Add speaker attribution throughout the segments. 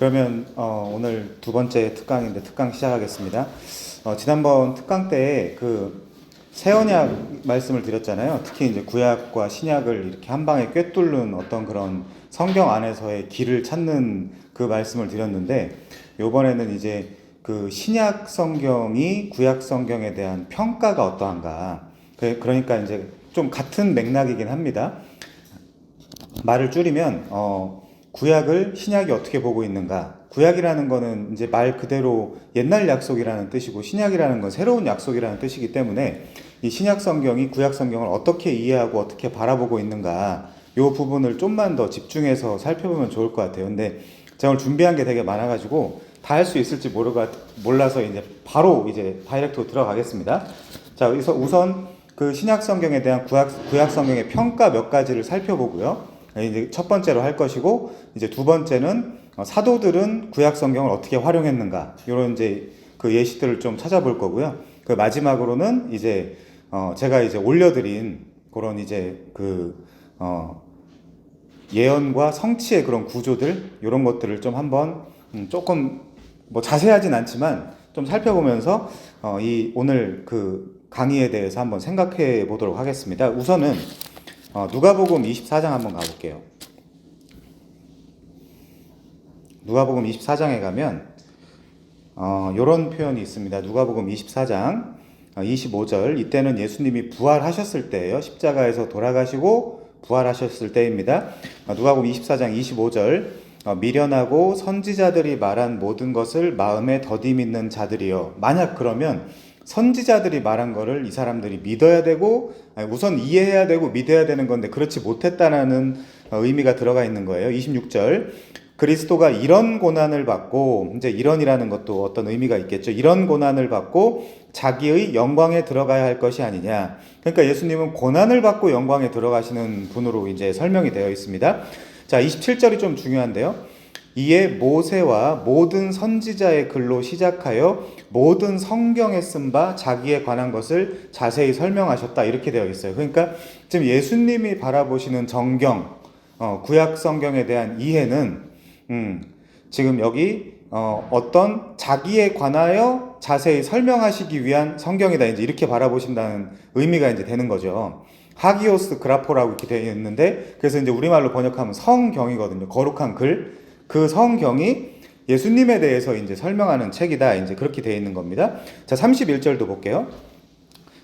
Speaker 1: 그러면 오늘 두 번째 특강인데 특강 시작하겠습니다. 지난번 특강 때 그 새언약 말씀을 드렸잖아요. 특히 이제 구약과 신약을 이렇게 한 방에 꿰뚫는 어떤 그런 성경 안에서의 길을 찾는 그 말씀을 드렸는데, 요번에는 이제 그 신약 성경이 구약 성경에 대한 평가가 어떠한가. 그러니까 이제 좀 같은 맥락이긴 합니다. 말을 줄이면 구약을 신약이 어떻게 보고 있는가. 구약이라는 거는 이제 말 그대로 옛날 약속이라는 뜻이고, 신약이라는 건 새로운 약속이라는 뜻이기 때문에 이 신약 성경이 구약 성경을 어떻게 이해하고 어떻게 바라보고 있는가, 이 부분을 좀만 더 집중해서 살펴보면 좋을 것 같아요. 근데 제가 오늘 준비한 게 되게 많아가지고 다 할 수 있을지 몰라서 이제 바로 이제 다이렉트로 들어가겠습니다. 자, 그래서 우선 그 신약 성경에 대한 구약 성경의 평가 몇 가지를 살펴보고요. 이제 첫 번째로 할 것이고, 이제 두 번째는 사도들은 구약 성경을 어떻게 활용했는가, 이런 이제 그 예시들을 좀 찾아볼 거고요. 그 마지막으로는 이제 제가 이제 올려드린 그런 이제 그 예언과 성취의 그런 구조들, 이런 것들을 좀 한번 조금 뭐 자세하진 않지만 좀 살펴보면서 이 오늘 그 강의에 대해서 한번 생각해 보도록 하겠습니다. 우선은 누가복음 24장 한번 가볼게요. 누가복음 24장에 가면 이런 표현이 있습니다. 누가복음 24장 25절, 이때는 예수님이 부활하셨을 때예요. 십자가에서 돌아가시고 부활하셨을 때입니다. 누가복음 24장 25절, 미련하고 선지자들이 말한 모든 것을 마음에 더디 믿는 자들이요. 만약 그러면 선지자들이 말한 거를 이 사람들이 믿어야 되고, 우선 이해해야 되고 믿어야 되는 건데 그렇지 못했다는 의미가 들어가 있는 거예요. 26절, 그리스도가 이런 고난을 받고, 이제 이런이라는 것도 어떤 의미가 있겠죠. 이런 고난을 받고 자기의 영광에 들어가야 할 것이 아니냐. 그러니까 예수님은 고난을 받고 영광에 들어가시는 분으로 이제 설명이 되어 있습니다. 자, 27절이 좀 중요한데요. 이에 모세와 모든 선지자의 글로 시작하여 모든 성경에 쓴 바 자기에 관한 것을 자세히 설명하셨다, 이렇게 되어 있어요. 그러니까 지금 예수님이 바라보시는 정경, 구약 성경에 대한 이해는 지금 여기 어떤 자기에 관하여 자세히 설명하시기 위한 성경이다, 이제 이렇게 바라보신다는 의미가 이제 되는 거죠. 하기오스 그라포라고 이렇게 되어 있는데, 그래서 이제 우리말로 번역하면 성경이거든요. 거룩한 글. 그 성경이 예수님에 대해서 이제 설명하는 책이다, 이제 그렇게 되어 있는 겁니다. 자, 31절도 볼게요.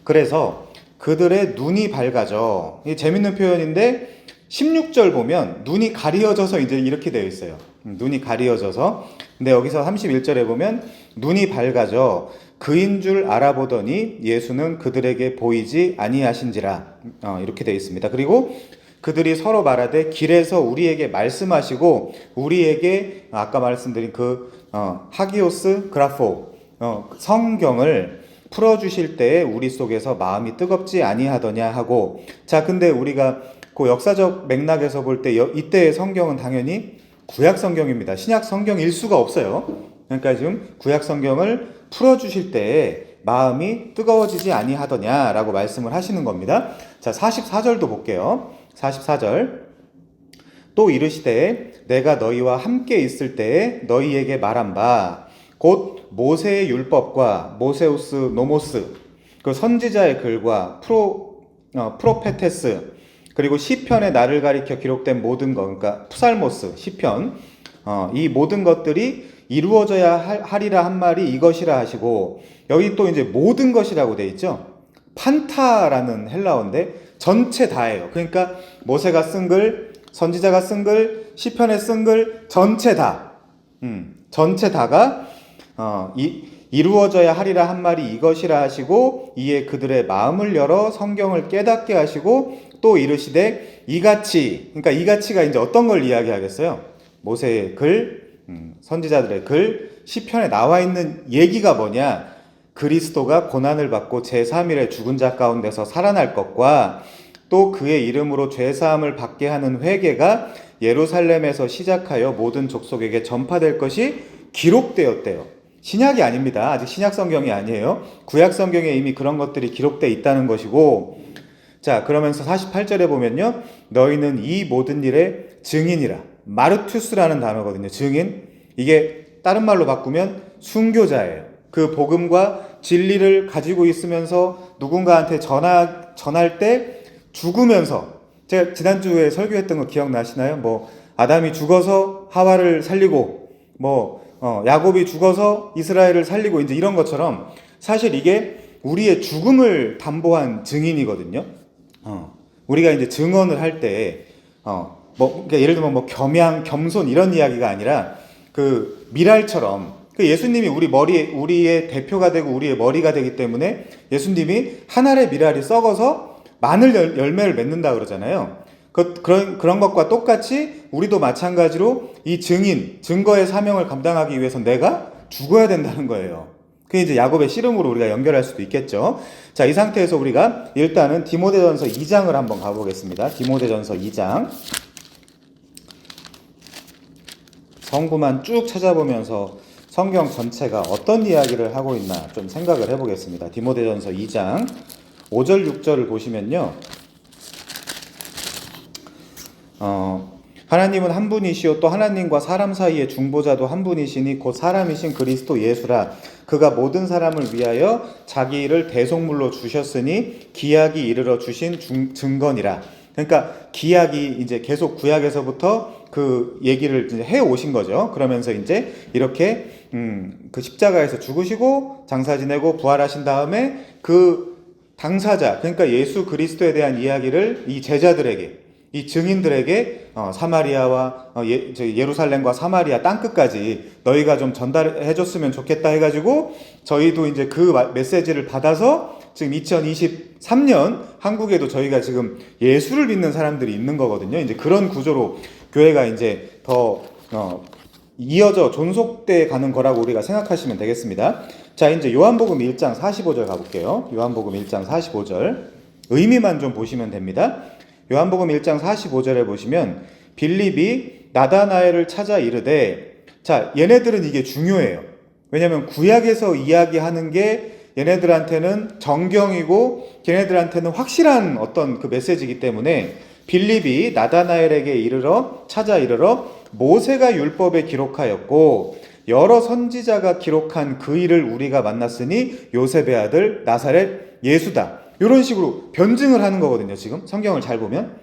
Speaker 1: 그래서 그들의 눈이 밝아져. 이 재밌는 표현인데, 16절 보면 눈이 가리어져서 이제 이렇게 되어 있어요. 눈이 가리어져서. 근데 여기서 31절에 보면 눈이 밝아져 그인 줄 알아보더니 예수는 그들에게 보이지 아니하신지라, 이렇게 되어 있습니다. 그리고 그들이 서로 말하되 길에서 우리에게 말씀하시고 우리에게 아까 말씀드린 그 하기오스 그라포, 성경을 풀어주실 때에 우리 속에서 마음이 뜨겁지 아니하더냐 하고. 자, 근데 우리가 그 역사적 맥락에서 볼 때 이때의 성경은 당연히 구약 성경입니다. 신약 성경일 수가 없어요. 그러니까 지금 구약 성경을 풀어주실 때에 마음이 뜨거워지지 아니하더냐라고 말씀을 하시는 겁니다. 자, 44절도 볼게요. 44절, 또 이르시되 내가 너희와 함께 있을 때에 너희에게 말한 바 곧 모세의 율법과 모세우스 노모스, 그 선지자의 글과 프로페테스, 그리고 시편에 나를 가리켜 기록된 모든 것, 그러니까 푸살모스, 시편, 이 모든 것들이 이루어져야 하리라 한 말이 이것이라 하시고, 여기 또 이제 모든 것이라고 돼 있죠. 판타라는 헬라어인데 전체 다예요. 그러니까 모세가 쓴 글, 선지자가 쓴 글, 시편에 쓴 글, 전체 다, 전체 다가 이루어져야 하리라 한 말이 이것이라 하시고, 이에 그들의 마음을 열어 성경을 깨닫게 하시고, 또 이르시되 이같이, 그러니까 이같이가 이제 어떤 걸 이야기하겠어요? 모세의 글, 선지자들의 글, 시편에 나와 있는 얘기가 뭐냐? 그리스도가 고난을 받고 제3일에 죽은 자 가운데서 살아날 것과, 또 그의 이름으로 죄사함을 받게 하는 회개가 예루살렘에서 시작하여 모든 족속에게 전파될 것이 기록되었대요. 신약이 아닙니다. 아직 신약 성경이 아니에요. 구약 성경에 이미 그런 것들이 기록되어 있다는 것이고. 자, 그러면서 48절에 보면요, 너희는 이 모든 일의 증인이라. 마르투스라는 단어거든요. 증인. 이게 다른 말로 바꾸면 순교자예요. 그 복음과 진리를 가지고 있으면서 누군가한테 전할 때 죽으면서, 제가 지난주에 설교했던 거 기억나시나요? 뭐 아담이 죽어서 하와를 살리고, 야곱이 죽어서 이스라엘을 살리고, 이제 이런 것처럼 사실 이게 우리의 죽음을 담보한 증인이거든요. 우리가 이제 증언을 할 때, 그러니까 예를 들면 겸양, 겸손 이런 이야기가 아니라 그 미랄처럼, 그 예수님이 우리의 대표가 되고 우리의 머리가 되기 때문에 예수님이 한 알의 미랄이 썩어서 많은 열매를 맺는다 그러잖아요. 그런 것과 똑같이 우리도 마찬가지로 이 증거의 사명을 감당하기 위해서 내가 죽어야 된다는 거예요. 그게 이제 야곱의 씨름으로 우리가 연결할 수도 있겠죠. 자, 이 상태에서 우리가 일단은 디모데전서 2장을 한번 가보겠습니다. 디모데전서 2장. 성구만 쭉 찾아보면서 성경 전체가 어떤 이야기를 하고 있나 좀 생각을 해보겠습니다. 디모데전서 2장 5절 6절을 보시면요, 하나님은 한 분이시요 또 하나님과 사람 사이의 중보자도 한 분이시니 곧 사람이신 그리스도 예수라. 그가 모든 사람을 위하여 자기를 대속물로 주셨으니 기약이 이르러 주신 증거니라. 그러니까 기약이 이제 계속 구약에서부터 그 얘기를 이제 해 오신 거죠. 그러면서 이제 이렇게 그 십자가에서 죽으시고 장사 지내고 부활하신 다음에 그 당사자, 그러니까 예수 그리스도에 대한 이야기를 이 제자들에게, 이 증인들에게 사마리아와 예루살렘과 사마리아 땅끝까지 너희가 좀 전달해 줬으면 좋겠다 해가지고 저희도 이제 그 메시지를 받아서 지금 2023년 한국에도 저희가 지금 예수를 믿는 사람들이 있는 거거든요. 이제 그런 구조로 교회가 이제 더 이어져 존속돼 가는 거라고 우리가 생각하시면 되겠습니다. 자, 이제 요한복음 1장 45절 가볼게요. 요한복음 1장 45절. 의미만 좀 보시면 됩니다. 요한복음 1장 45절에 보시면 빌립이 나다나엘을 찾아 이르되, 자, 얘네들은 이게 중요해요. 왜냐하면 구약에서 이야기하는 게 얘네들한테는 정경이고 걔네들한테는 확실한 어떤 그 메시지이기 때문에 빌립이 나다나엘에게 찾아 이르러 모세가 율법에 기록하였고 여러 선지자가 기록한 그 일을 우리가 만났으니 요셉의 아들 나사렛 예수다. 이런 식으로 변증을 하는 거거든요. 지금 성경을 잘 보면.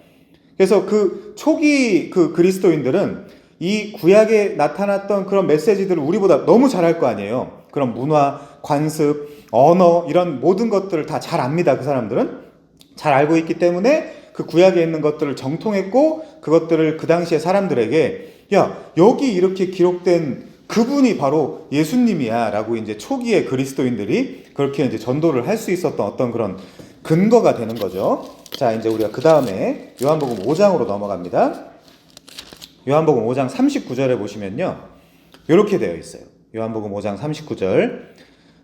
Speaker 1: 그래서 그 초기 그 그리스도인들은 이 구약에 나타났던 그런 메시지들을 우리보다 너무 잘할 거 아니에요. 그런 문화, 관습, 언어 이런 모든 것들을 다 잘 압니다. 그 사람들은 잘 알고 있기 때문에 그 구약에 있는 것들을 정통했고 그것들을 그 당시의 사람들에게, 야, 여기 이렇게 기록된 그분이 바로 예수님이야 라고 이제 초기의 그리스도인들이 그렇게 이제 전도를 할 수 있었던 어떤 그런 근거가 되는 거죠. 자, 이제 우리가 그 다음에 요한복음 5장으로 넘어갑니다. 요한복음 5장 39절에 보시면요, 이렇게 되어 있어요. 요한복음 5장 39절.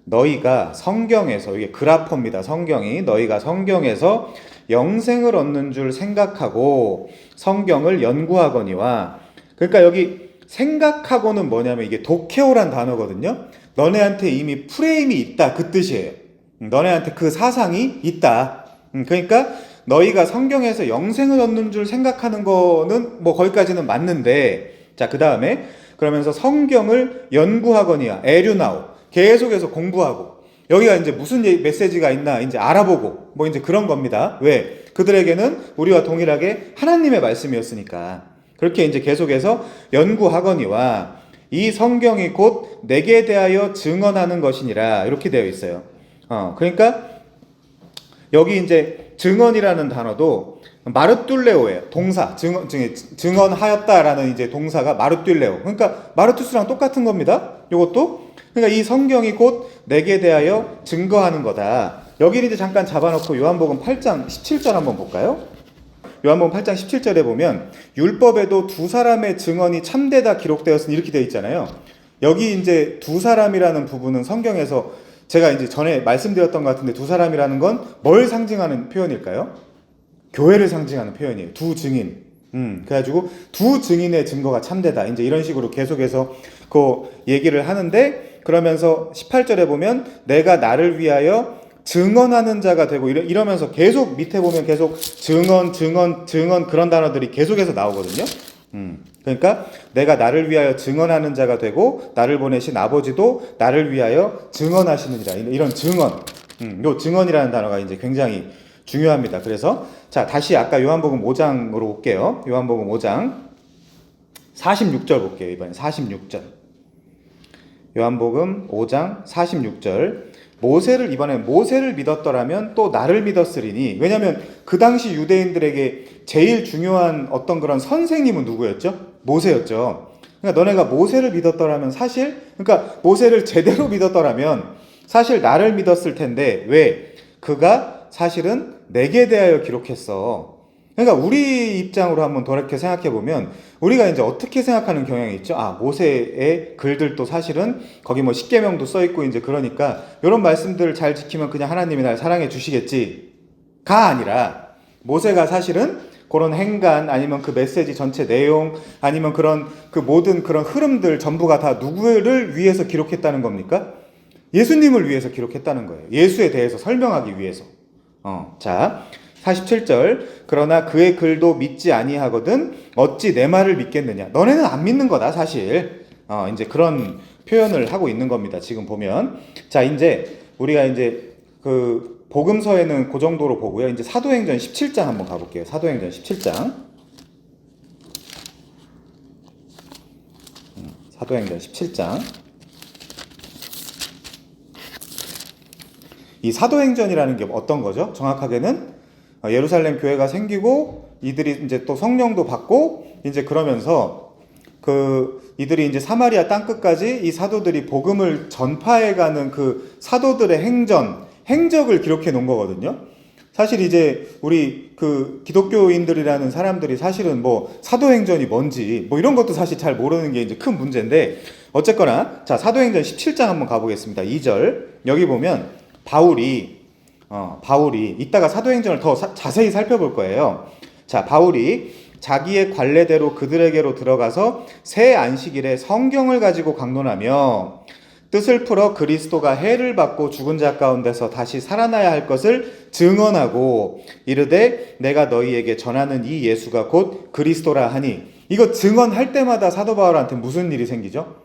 Speaker 1: 너희가 성경에서, 이게 그라퍼입니다. 성경이. 너희가 성경에서 영생을 얻는 줄 생각하고 성경을 연구하거니와. 그러니까 여기 생각하고는 뭐냐면 이게 도케오란 단어거든요. 너네한테 이미 프레임이 있다, 그 뜻이에요. 너네한테 그 사상이 있다. 그러니까 너희가 성경에서 영생을 얻는 줄 생각하는 거는 뭐 거기까지는 맞는데, 자, 그 다음에 그러면서 성경을 연구하거니와 에류나오, 계속해서 공부하고, 여기가 이제 무슨 메시지가 있나 이제 알아보고 뭐 이제 그런 겁니다. 왜? 그들에게는 우리와 동일하게 하나님의 말씀이었으니까. 그렇게 이제 계속해서 연구하거니와 이 성경이 곧 내게 대하여 증언하는 것이니라, 이렇게 되어 있어요. 그러니까 여기 이제 증언이라는 단어도 마르툴레오예요. 동사, 증언하였다라는 이제 동사가 마르툴레오. 그러니까 마르투스랑 똑같은 겁니다. 이것도. 그러니까 이 성경이 곧 내게 대하여 증거하는 거다. 여기를 이제 잠깐 잡아놓고 요한복음 8장 17절 한번 볼까요? 요한복음 8장 17절에 보면 율법에도 두 사람의 증언이 참되다 기록되었으니, 이렇게 되어 있잖아요. 여기 이제 두 사람이라는 부분은 성경에서 제가 이제 전에 말씀드렸던 것 같은데, 두 사람이라는 건 뭘 상징하는 표현일까요? 교회를 상징하는 표현이에요. 두 증인. 그래가지고 두 증인의 증거가 참되다. 이제 이런 식으로 계속해서 그 얘기를 하는데, 그러면서 18절에 보면 내가 나를 위하여 증언하는 자가 되고 이러면서 계속 밑에 보면 계속 증언 그런 단어들이 계속해서 나오거든요. 그러니까 내가 나를 위하여 증언하는 자가 되고 나를 보내신 아버지도 나를 위하여 증언하시느니라. 이런 증언. 요 증언이라는 단어가 이제 굉장히 중요합니다. 그래서 자, 다시 아까 요한복음 5장으로 올게요. 요한복음 5장 46절 볼게요. 이번엔 46절. 요한복음 5장 46절. 이번엔 모세를 믿었더라면 또 나를 믿었으리니. 왜냐하면 그 당시 유대인들에게 제일 중요한 어떤 그런 선생님은 누구였죠? 모세였죠. 그러니까 너네가 모세를 믿었더라면 그러니까 모세를 제대로 믿었더라면 사실 나를 믿었을 텐데 왜? 그가 사실은 내게 대하여 기록했어. 그러니까 우리 입장으로 한번 돌이켜 생각해 보면 우리가 이제 어떻게 생각하는 경향이 있죠? 모세의 글들도 사실은 거기 뭐 십계명도 써 있고 이제 그러니까 이런 말씀들을 잘 지키면 그냥 하나님이 날 사랑해 주시겠지가 아니라 모세가 사실은 그런 행간 아니면 그 메시지 전체 내용 아니면 그런 그 모든 그런 흐름들 전부가 다 누구를 위해서 기록했다는 겁니까? 예수님을 위해서 기록했다는 거예요. 예수에 대해서 설명하기 위해서. 자, 47절. 그러나 그의 글도 믿지 아니하거든 어찌 내 말을 믿겠느냐. 너네는 안 믿는 거다 사실. 이제 그런 표현을 하고 있는 겁니다. 지금 보면. 자, 이제 우리가 이제 그 복음서에는 그 정도로 보고요. 이제 사도행전 17장 한번 가볼게요. 사도행전 17장. 사도행전 17장. 이 사도행전이라는 게 어떤 거죠? 정확하게는 예루살렘 교회가 생기고 이들이 이제 또 성령도 받고 이제 그러면서 이들이 이제 사마리아 땅끝까지 이 사도들이 복음을 전파해가는 그 사도들의 행적을 기록해 놓은 거거든요. 사실 이제 우리 그 기독교인들이라는 사람들이 사실은 뭐 사도행전이 뭔지 뭐 이런 것도 사실 잘 모르는 게 이제 큰 문제인데 어쨌거나 자, 사도행전 17장 한번 가보겠습니다. 2절. 여기 보면 바울이 이따가 사도행전을 더 자세히 살펴볼 거예요. 자, 바울이 자기의 관례대로 그들에게로 들어가서 새 안식일에 성경을 가지고 강론하며 뜻을 풀어 그리스도가 해를 받고 죽은 자 가운데서 다시 살아나야 할 것을 증언하고 이르되 내가 너희에게 전하는 이 예수가 곧 그리스도라 하니. 이거 증언할 때마다 사도 바울한테 무슨 일이 생기죠?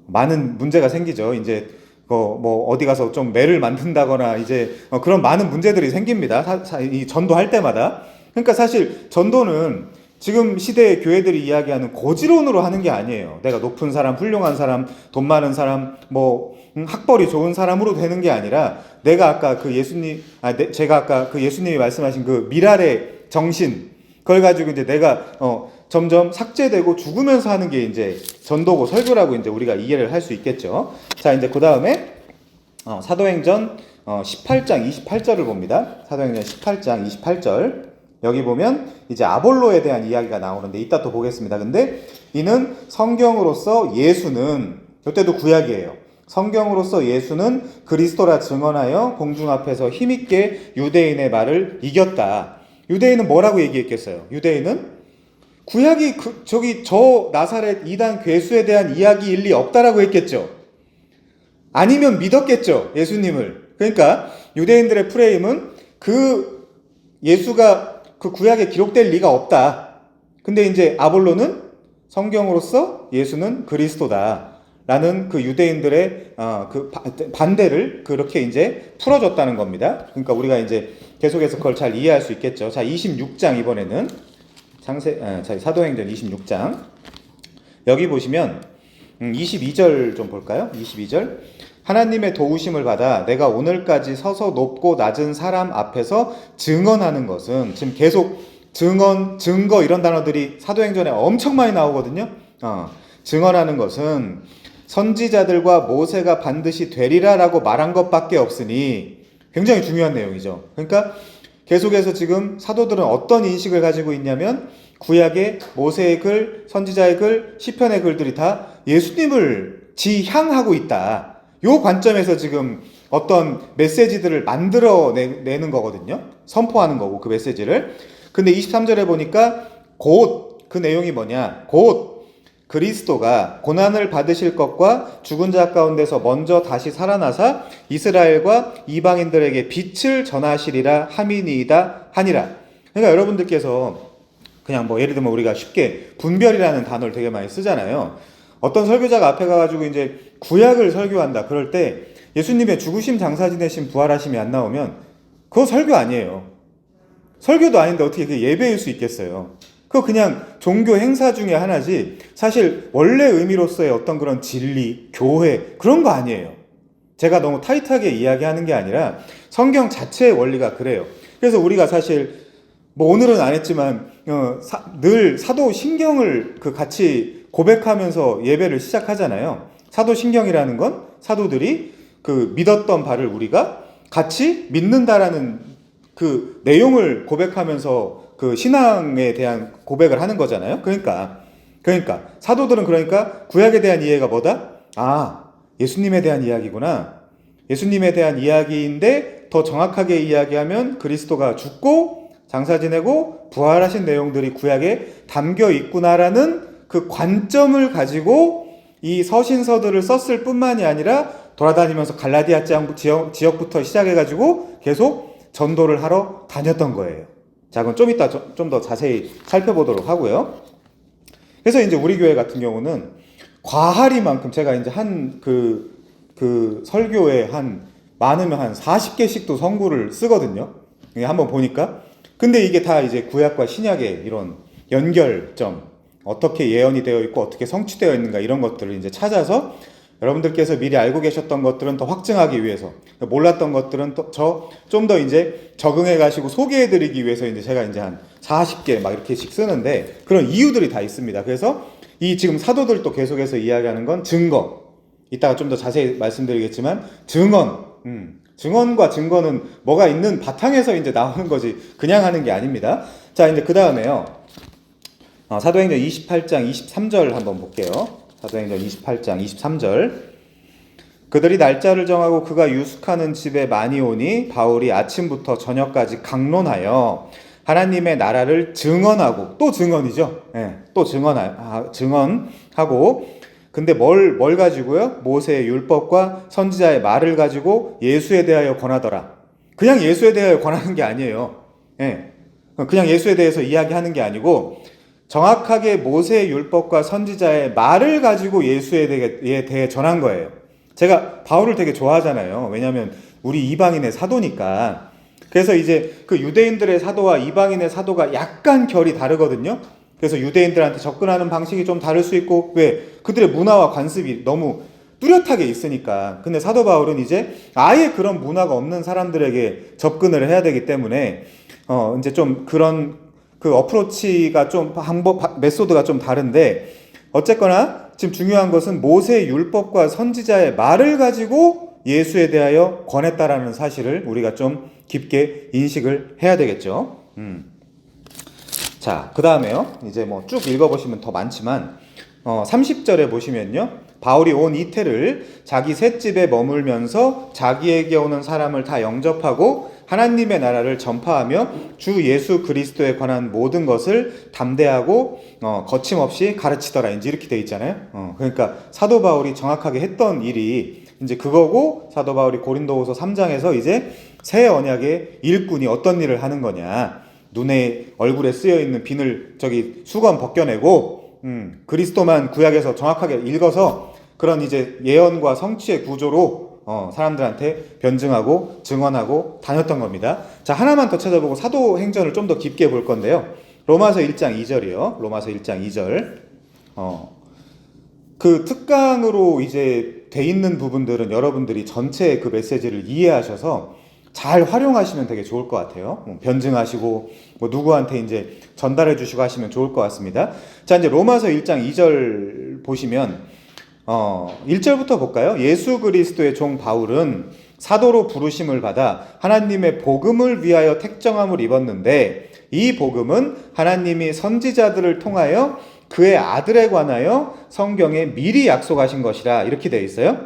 Speaker 1: 많은 문제가 생기죠. 이제 뭐 어디 가서 좀 매를 만든다거나 이제 그런 많은 문제들이 생깁니다. 이 전도할 때마다. 그러니까 사실 전도는 지금 시대의 교회들이 이야기하는 고지론으로 하는 게 아니에요. 내가 높은 사람, 훌륭한 사람, 돈 많은 사람, 뭐 학벌이 좋은 사람으로 되는 게 아니라 제가 아까 그 예수님이 말씀하신 그 미랄의 정신 그걸 가지고 이제 내가 점점 삭제되고 죽으면서 하는 게 이제 전도고 설교라고 이제 우리가 이해를 할 수 있겠죠. 자, 이제 그 다음에 사도행전 18장 28절을 봅니다. 사도행전 18장 28절. 여기 보면 이제 아볼로에 대한 이야기가 나오는데 이따 또 보겠습니다. 근데 이는 성경으로서 예수는, 이때도 구약이에요. 성경으로서 예수는 그리스도라 증언하여 공중 앞에서 힘있게 유대인의 말을 이겼다. 유대인은 뭐라고 얘기했겠어요? 유대인은 구약이 저 나사렛 이단 괴수에 대한 이야기일 리 없다라고 했겠죠. 아니면 믿었겠죠, 예수님을. 그러니까 유대인들의 프레임은 그 예수가 그 구약에 기록될 리가 없다. 근데 이제 아볼로는 성경으로서 예수는 그리스도다 라는 그 유대인들의 그 반대를 그렇게 이제 풀어줬다는 겁니다. 그러니까 우리가 이제 계속해서 그걸 잘 이해할 수 있겠죠. 자, 26장 이번에는 사도행전 26장. 여기 보시면 22절 좀 볼까요? 22절. 하나님의 도우심을 받아 내가 오늘까지 서서 높고 낮은 사람 앞에서 증언하는 것은, 지금 계속 증거 이런 단어들이 사도행전에 엄청 많이 나오거든요. 증언하는 것은 선지자들과 모세가 반드시 되리라라고 말한 것밖에 없으니. 굉장히 중요한 내용이죠. 그러니까 계속해서 지금 사도들은 어떤 인식을 가지고 있냐면 구약의 모세의 글, 선지자의 글, 시편의 글들이 다 예수님을 지향하고 있다. 요 관점에서 지금 어떤 메시지들을 만들어내는 거거든요. 선포하는 거고 그 메시지를. 근데 23절에 보니까 곧 그 내용이 뭐냐. 곧 그리스도가 고난을 받으실 것과 죽은 자 가운데서 먼저 다시 살아나사 이스라엘과 이방인들에게 빛을 전하시리라 함이니이다 하니라. 그러니까 여러분들께서 그냥 뭐 예를 들면 우리가 쉽게 분별이라는 단어를 되게 많이 쓰잖아요. 어떤 설교자가 앞에 가가지고 이제 구약을 설교한다. 그럴 때 예수님의 죽으심, 장사 지내심, 부활하심이 안 나오면 그거 설교 아니에요. 설교도 아닌데 어떻게 그게 예배일 수 있겠어요. 그거 그냥 종교 행사 중에 하나지 사실 원래 의미로서의 어떤 그런 진리, 교회 그런 거 아니에요. 제가 너무 타이트하게 이야기하는 게 아니라 성경 자체의 원리가 그래요. 그래서 우리가 사실 뭐 오늘은 안 했지만 늘 사도신경을 같이 고백하면서 예배를 시작하잖아요. 사도신경이라는 건 사도들이 그 믿었던 바를 우리가 같이 믿는다라는 그 내용을 고백하면서 그 신앙에 대한 고백을 하는 거잖아요. 그러니까 사도들은 그러니까 구약에 대한 이해가 뭐다? 아, 예수님에 대한 이야기구나. 예수님에 대한 이야기인데 더 정확하게 이야기하면 그리스도가 죽고 장사 지내고 부활하신 내용들이 구약에 담겨 있구나라는 그 관점을 가지고 이 서신서들을 썼을 뿐만이 아니라 돌아다니면서 갈라디아 지역부터 시작해가지고 계속 전도를 하러 다녔던 거예요. 자, 그럼 좀 이따 좀 더 자세히 살펴보도록 하고요. 그래서 이제 우리 교회 같은 경우는 과하리만큼 제가 이제 그 설교에 많으면 한 40개씩도 성구를 쓰거든요. 한번 보니까. 근데 이게 다 이제 구약과 신약의 이런 연결점, 어떻게 예언이 되어 있고 어떻게 성취되어 있는가 이런 것들을 이제 찾아서 여러분들께서 미리 알고 계셨던 것들은 더 확증하기 위해서, 몰랐던 것들은 좀 더 이제 적응해 가시고 소개해 드리기 위해서 이제 제가 이제 한 40개 막 이렇게씩 쓰는데 그런 이유들이 다 있습니다. 그래서 이 지금 사도들도 계속해서 이야기하는 건 증거. 이따가 좀 더 자세히 말씀드리겠지만 증언과 증거는 뭐가 있는 바탕에서 이제 나오는 거지 그냥 하는 게 아닙니다. 자, 이제 그 다음에요. 사도행전 28장 23절 한번 볼게요. 사도행전 28장 23절. 그들이 날짜를 정하고 그가 유숙하는 집에 많이 오니 바울이 아침부터 저녁까지 강론하여 하나님의 나라를 증언하고, 또 증언이죠. 또 증언하고, 근데 뭘 가지고요? 모세의 율법과 선지자의 말을 가지고 예수에 대하여 권하더라. 그냥 예수에 대하여 권하는 게 아니에요. 그냥 예수에 대해서 이야기하는 게 아니고 정확하게 모세의 율법과 선지자의 말을 가지고 예수에 대해 전한 거예요. 제가 바울을 되게 좋아하잖아요. 왜냐하면 우리 이방인의 사도니까. 그래서 이제 그 유대인들의 사도와 이방인의 사도가 약간 결이 다르거든요. 그래서 유대인들한테 접근하는 방식이 좀 다를 수 있고, 왜? 그들의 문화와 관습이 너무 뚜렷하게 있으니까. 근데 사도 바울은 이제 아예 그런 문화가 없는 사람들에게 접근을 해야 되기 때문에 이제 좀 그런 그 어프로치가 좀 메소드가 좀 다른데, 어쨌거나 지금 중요한 것은 모세의 율법과 선지자의 말을 가지고 예수에 대하여 권했다라는 사실을 우리가 좀 깊게 인식을 해야 되겠죠. 자, 그 다음에요. 이제 뭐 쭉 읽어보시면 더 많지만 30절에 보시면요. 바울이 온 이태를 자기 셋집에 머물면서 자기에게 오는 사람을 다 영접하고 하나님의 나라를 전파하며 주 예수 그리스도에 관한 모든 것을 담대하고 거침없이 가르치더라. 이제 이렇게 돼 있잖아요. 그러니까 사도 바울이 정확하게 했던 일이 이제 그거고, 사도 바울이 고린도후서 3장에서 이제 새 언약의 일꾼이 어떤 일을 하는 거냐. 눈에 얼굴에 쓰여 있는 비늘 수건 벗겨내고 그리스도만 구약에서 정확하게 읽어서 그런 이제 예언과 성취의 구조로 사람들한테 변증하고 증언하고 다녔던 겁니다. 자, 하나만 더 찾아보고 사도행전을 좀 더 깊게 볼 건데요. 로마서 1장 2절이요. 로마서 1장 2절. 그 특강으로 이제 돼 있는 부분들은 여러분들이 전체 그 메시지를 이해하셔서 잘 활용하시면 되게 좋을 것 같아요. 변증하시고 뭐 누구한테 이제 전달해 주시고 하시면 좋을 것 같습니다. 자, 이제 로마서 1장 2절 보시면 1절부터 볼까요? 예수 그리스도의 종 바울은 사도로 부르심을 받아 하나님의 복음을 위하여 택정함을 입었는데, 이 복음은 하나님이 선지자들을 통하여 그의 아들에 관하여 성경에 미리 약속하신 것이라, 이렇게 되어 있어요.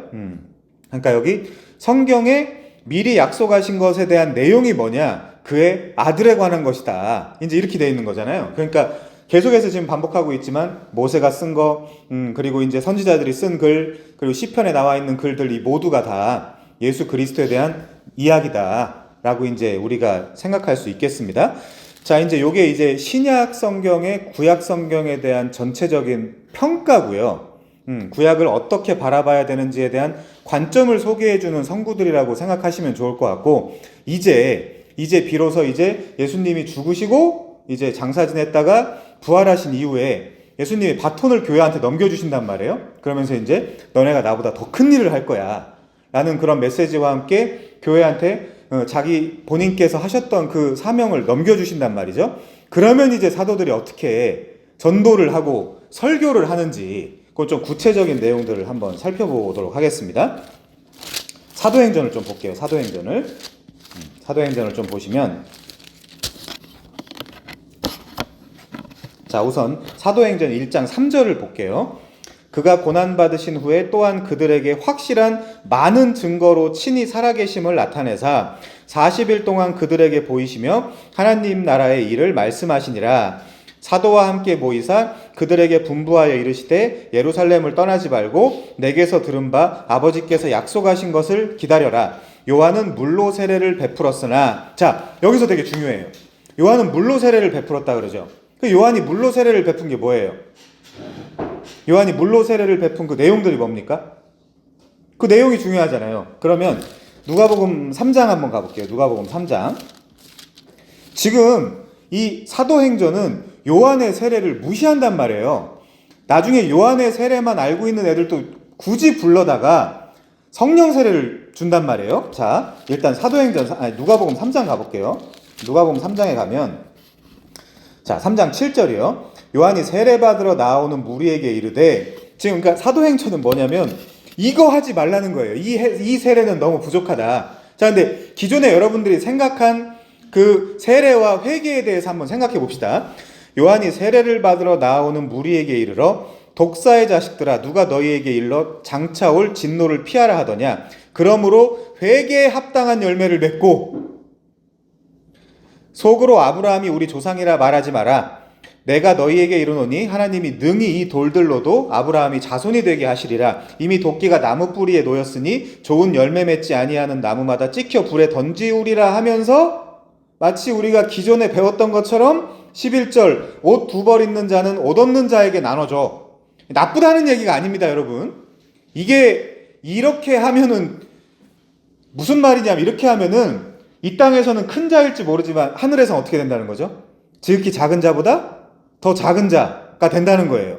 Speaker 1: 그러니까 여기 성경에 미리 약속하신 것에 대한 내용이 뭐냐? 그의 아들에 관한 것이다. 이제 이렇게 되어 있는 거잖아요. 그러니까 계속해서 지금 반복하고 있지만 모세가 쓴 거, 그리고 이제 선지자들이 쓴 글, 그리고 시편에 나와 있는 글들, 이 모두가 다 예수 그리스도에 대한 이야기다라고 이제 우리가 생각할 수 있겠습니다. 자, 이제 요게 이제 신약 성경의 구약 성경에 대한 전체적인 평가고요. 구약을 어떻게 바라봐야 되는지에 대한 관점을 소개해주는 성구들이라고 생각하시면 좋을 것 같고, 이제 비로소 이제 예수님이 죽으시고 이제 장사 지냈다가 부활하신 이후에 예수님이 바톤을 교회한테 넘겨주신단 말이에요. 그러면서 이제 너네가 나보다 더 큰 일을 할 거야 라는 그런 메시지와 함께 교회한테 자기 본인께서 하셨던 그 사명을 넘겨주신단 말이죠. 그러면 이제 사도들이 어떻게 전도를 하고 설교를 하는지 그 좀 구체적인 내용들을 한번 살펴보도록 하겠습니다. 사도행전을 좀 볼게요. 사도행전을 좀 보시면, 자, 우선 사도행전 1장 3절을 볼게요. 그가 고난받으신 후에 또한 그들에게 확실한 많은 증거로 친히 살아계심을 나타내사 40일 동안 그들에게 보이시며 하나님 나라의 일을 말씀하시니라. 사도와 함께 모이사 그들에게 분부하여 이르시되 예루살렘을 떠나지 말고 내게서 들은 바 아버지께서 약속하신 것을 기다려라. 요한은 물로 세례를 베풀었으나, 자, 여기서 되게 중요해요. 요한은 물로 세례를 베풀었다 그러죠. 그 요한이 물로 세례를 베푼 게 뭐예요? 요한이 물로 세례를 베푼 그 내용들이 뭡니까? 그 내용이 중요하잖아요. 그러면 누가복음 3장 한번 가볼게요. 누가복음 3장. 지금 이 사도행전은 요한의 세례를 무시한단 말이에요. 나중에 요한의 세례만 알고 있는 애들도 굳이 불러다가 성령 세례를 준단 말이에요. 자, 일단 누가복음 3장 가볼게요. 누가복음 3장에 가면, 자, 3장 7절이요. 요한이 세례받으러 나오는 무리에게 이르되, 지금 그러니까 사도행전은 뭐냐면 이거 하지 말라는 거예요. 이 세례는 너무 부족하다. 자, 근데 기존에 여러분들이 생각한 그 세례와 회개에 대해서 한번 생각해 봅시다. 요한이 세례를 받으러 나오는 무리에게 이르러 독사의 자식들아 누가 너희에게 일러 장차 올 진노를 피하라 하더냐. 그러므로 회개에 합당한 열매를 맺고 속으로 아브라함이 우리 조상이라 말하지 마라. 내가 너희에게 이르노니 하나님이 능히 이 돌들로도 아브라함이 자손이 되게 하시리라. 이미 도끼가 나무 뿌리에 놓였으니 좋은 열매 맺지 아니하는 나무마다 찍혀 불에 던지우리라 하면서 마치 우리가 기존에 배웠던 것처럼 11절 옷 2벌 있는 자는 옷 없는 자에게 나눠줘. 나쁘다는 얘기가 아닙니다, 여러분. 이게 이렇게 하면은 무슨 말이냐면, 이렇게 하면은 이 땅에서는 큰 자일지 모르지만 하늘에서는 어떻게 된다는 거죠? 지극히 작은 자보다 더 작은 자가 된다는 거예요.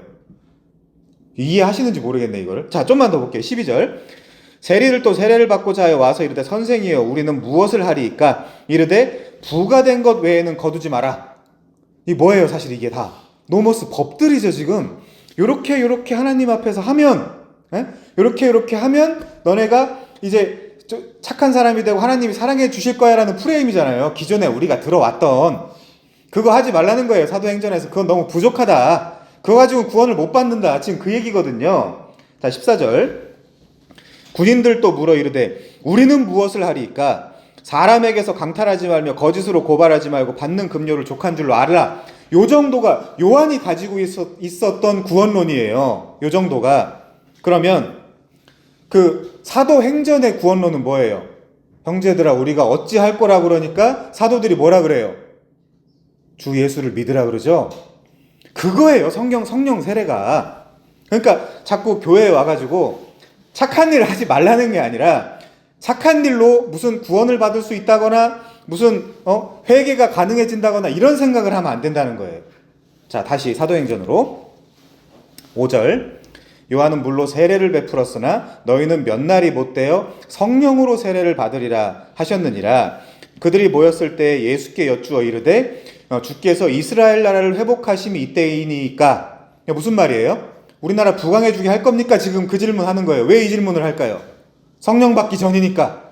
Speaker 1: 이해하시는지 모르겠네, 이거를. 자, 좀만 더 볼게요. 12절. 세리를 또 세례를 받고자 하여 와서 이르되 선생이여 우리는 무엇을 하리이까? 이르되 부가 된 것 외에는 거두지 마라. 이 뭐예요? 사실 이게 다 노모스 법들이죠. 지금 요렇게 하나님 앞에서 하면, 요렇게 하면 너네가 이제 착한 사람이 되고 하나님이 사랑해 주실 거야 라는 프레임이잖아요. 기존에 우리가 들어왔던 그거 하지 말라는 거예요. 사도행전에서. 그건 너무 부족하다. 그거 가지고 구원을 못 받는다. 지금 그 얘기거든요. 자, 14절. 군인들 또 물어 이르되 우리는 무엇을 하리이까? 사람에게서 강탈하지 말며 거짓으로 고발하지 말고 받는 급료를 족한 줄로 알라. 요 정도가 요한이 가지고 있었던 구원론이에요. 요 정도가. 그러면 그 사도행전의 구원론은 뭐예요? 형제들아 우리가 어찌할 거라 그러니까 사도들이 뭐라 그래요? 주 예수를 믿으라 그러죠. 그거예요. 성령 세례가. 그러니까 자꾸 교회에 와가지고 착한 일을 하지 말라는 게 아니라 착한 일로 무슨 구원을 받을 수 있다거나 무슨 회개가 가능해진다거나 이런 생각을 하면 안 된다는 거예요. 자, 다시 사도행전으로 5절. 요한은 물로 세례를 베풀었으나 너희는 몇 날이 못되어 성령으로 세례를 받으리라 하셨느니라. 그들이 모였을 때 예수께 여쭈어 이르되 주께서 이스라엘 나라를 회복하심이 이때이니까. 무슨 말이에요? 우리나라 부강해 주게 할 겁니까? 지금 그 질문 하는 거예요. 왜 이 질문을 할까요? 성령 받기 전이니까.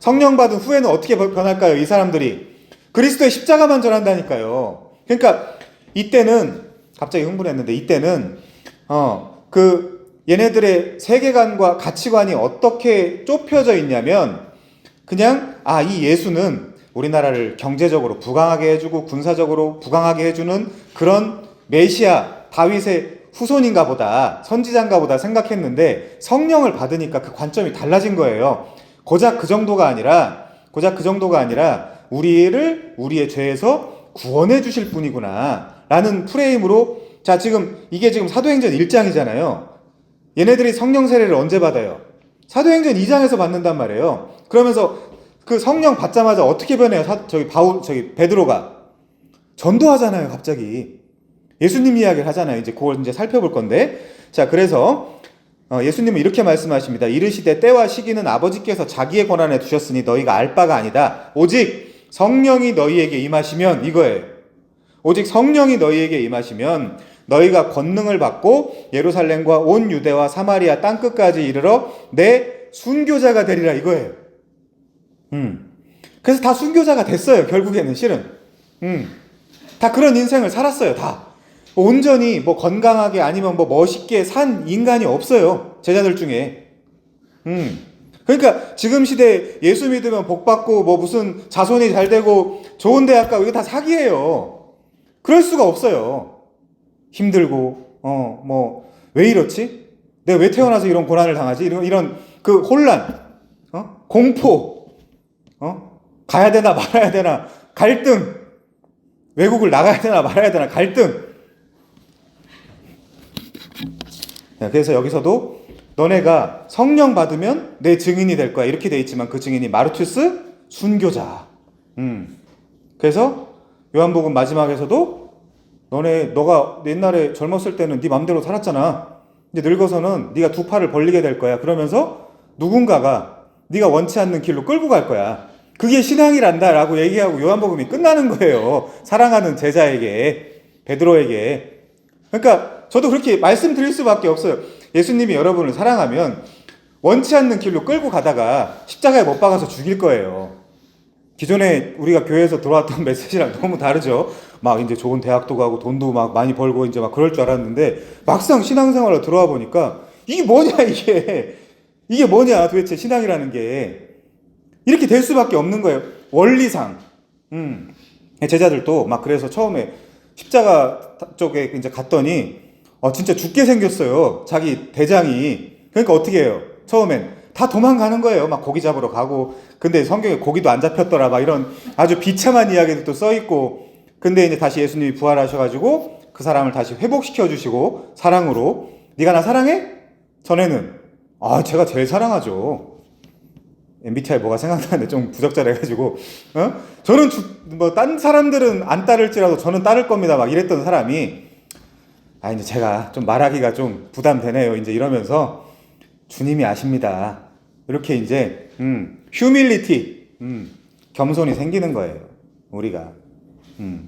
Speaker 1: 성령 받은 후에는 어떻게 변할까요? 이 사람들이 그리스도의 십자가만 전한다니까요. 그러니까 이때는 갑자기 흥분했는데 이때는 얘네들의 세계관과 가치관이 어떻게 좁혀져 있냐면 그냥 이 예수는 우리나라를 경제적으로 부강하게 해주고 군사적으로 부강하게 해주는 그런 메시아 다윗의 후손인가 보다, 선지자인가 보다 생각했는데 성령을 받으니까 그 관점이 달라진 거예요. 고작 그 정도가 아니라 우리의 죄에서 구원해 주실 분이구나 라는 프레임으로, 자, 이게 지금 사도행전 1장이잖아요. 얘네들이 성령 세례를 언제 받아요? 사도행전 2장에서 받는단 말이에요. 그러면서 그 성령 받자마자 어떻게 변해요? 베드로가 전도하잖아요, 갑자기. 예수님 이야기를 하잖아요. 이제 그걸 이제 살펴볼 건데. 자, 그래서 예수님은 이렇게 말씀하십니다. 이르시되 때와 시기는 아버지께서 자기의 권한에 두셨으니 너희가 알 바가 아니다. 오직 성령이 너희에게 임하시면, 이거예요. 오직 성령이 너희에게 임하시면 너희가 권능을 받고 예루살렘과 온 유대와 사마리아 땅끝까지 이르러 내 순교자가 되리라, 이거예요. 그래서 다 순교자가 됐어요, 결국에는. 실은 다 그런 인생을 살았어요. 다 온전히 뭐 건강하게 아니면 뭐 멋있게 산 인간이 없어요, 제자들 중에. 그러니까 지금 시대에 예수 믿으면 복 받고 뭐 무슨 자손이 잘 되고 좋은 대학 가고 이거 다 사기예요. 그럴 수가 없어요. 힘들고 뭐 왜 이렇지? 내가 왜 태어나서 이런 고난을 당하지? 이런 그 혼란, 공포, 가야 되나 말아야 되나 갈등, 외국을 나가야 되나 말아야 되나 갈등. 그래서 여기서도 너네가 성령 받으면 내 증인이 될 거야 이렇게 돼 있지만, 그 증인이 마르투스 순교자. 그래서 요한복음 마지막에서도 너가 옛날에 젊었을 때는 네 맘대로 살았잖아. 이제 늙어서는 네가 두 팔을 벌리게 될 거야. 그러면서 누군가가 네가 원치 않는 길로 끌고 갈 거야. 그게 신앙이란다 라고 얘기하고 요한복음이 끝나는 거예요. 사랑하는 제자에게, 베드로에게. 그러니까 저도 그렇게 말씀드릴 수밖에 없어요. 예수님이 여러분을 사랑하면 원치 않는 길로 끌고 가다가 십자가에 못 박아서 죽일 거예요. 기존에 우리가 교회에서 들어왔던 메시지랑 너무 다르죠. 막 이제 좋은 대학도 가고 돈도 막 많이 벌고 이제 막 그럴 줄 알았는데, 막상 신앙생활로 들어와 보니까 이게 뭐냐, 이게 뭐냐 도대체 신앙이라는 게. 이렇게 될 수밖에 없는 거예요, 원리상. 제자들도 막 그래서 처음에 십자가 쪽에 이제 갔더니 진짜 죽게 생겼어요, 자기 대장이. 그러니까 어떻게 해요? 처음엔 다 도망가는 거예요. 막 고기 잡으러 가고. 근데 성경에 고기도 안 잡혔더라 막 이런 아주 비참한 이야기도 써 있고. 근데 이제 다시 예수님이 부활하셔가지고 그 사람을 다시 회복시켜 주시고 사랑으로, 네가 나 사랑해? 전에는 제가 제일 사랑하죠. MBTI 뭐가 생각나는데 좀 부적절해가지고 저는 뭐 딴 사람들은 안 따를지라도 저는 따를 겁니다 막 이랬던 사람이, 이제 제가 좀 말하기가 좀 부담되네요 이제 이러면서, 주님이 아십니다 이렇게 이제 휴밀리티, 겸손이 생기는 거예요, 우리가.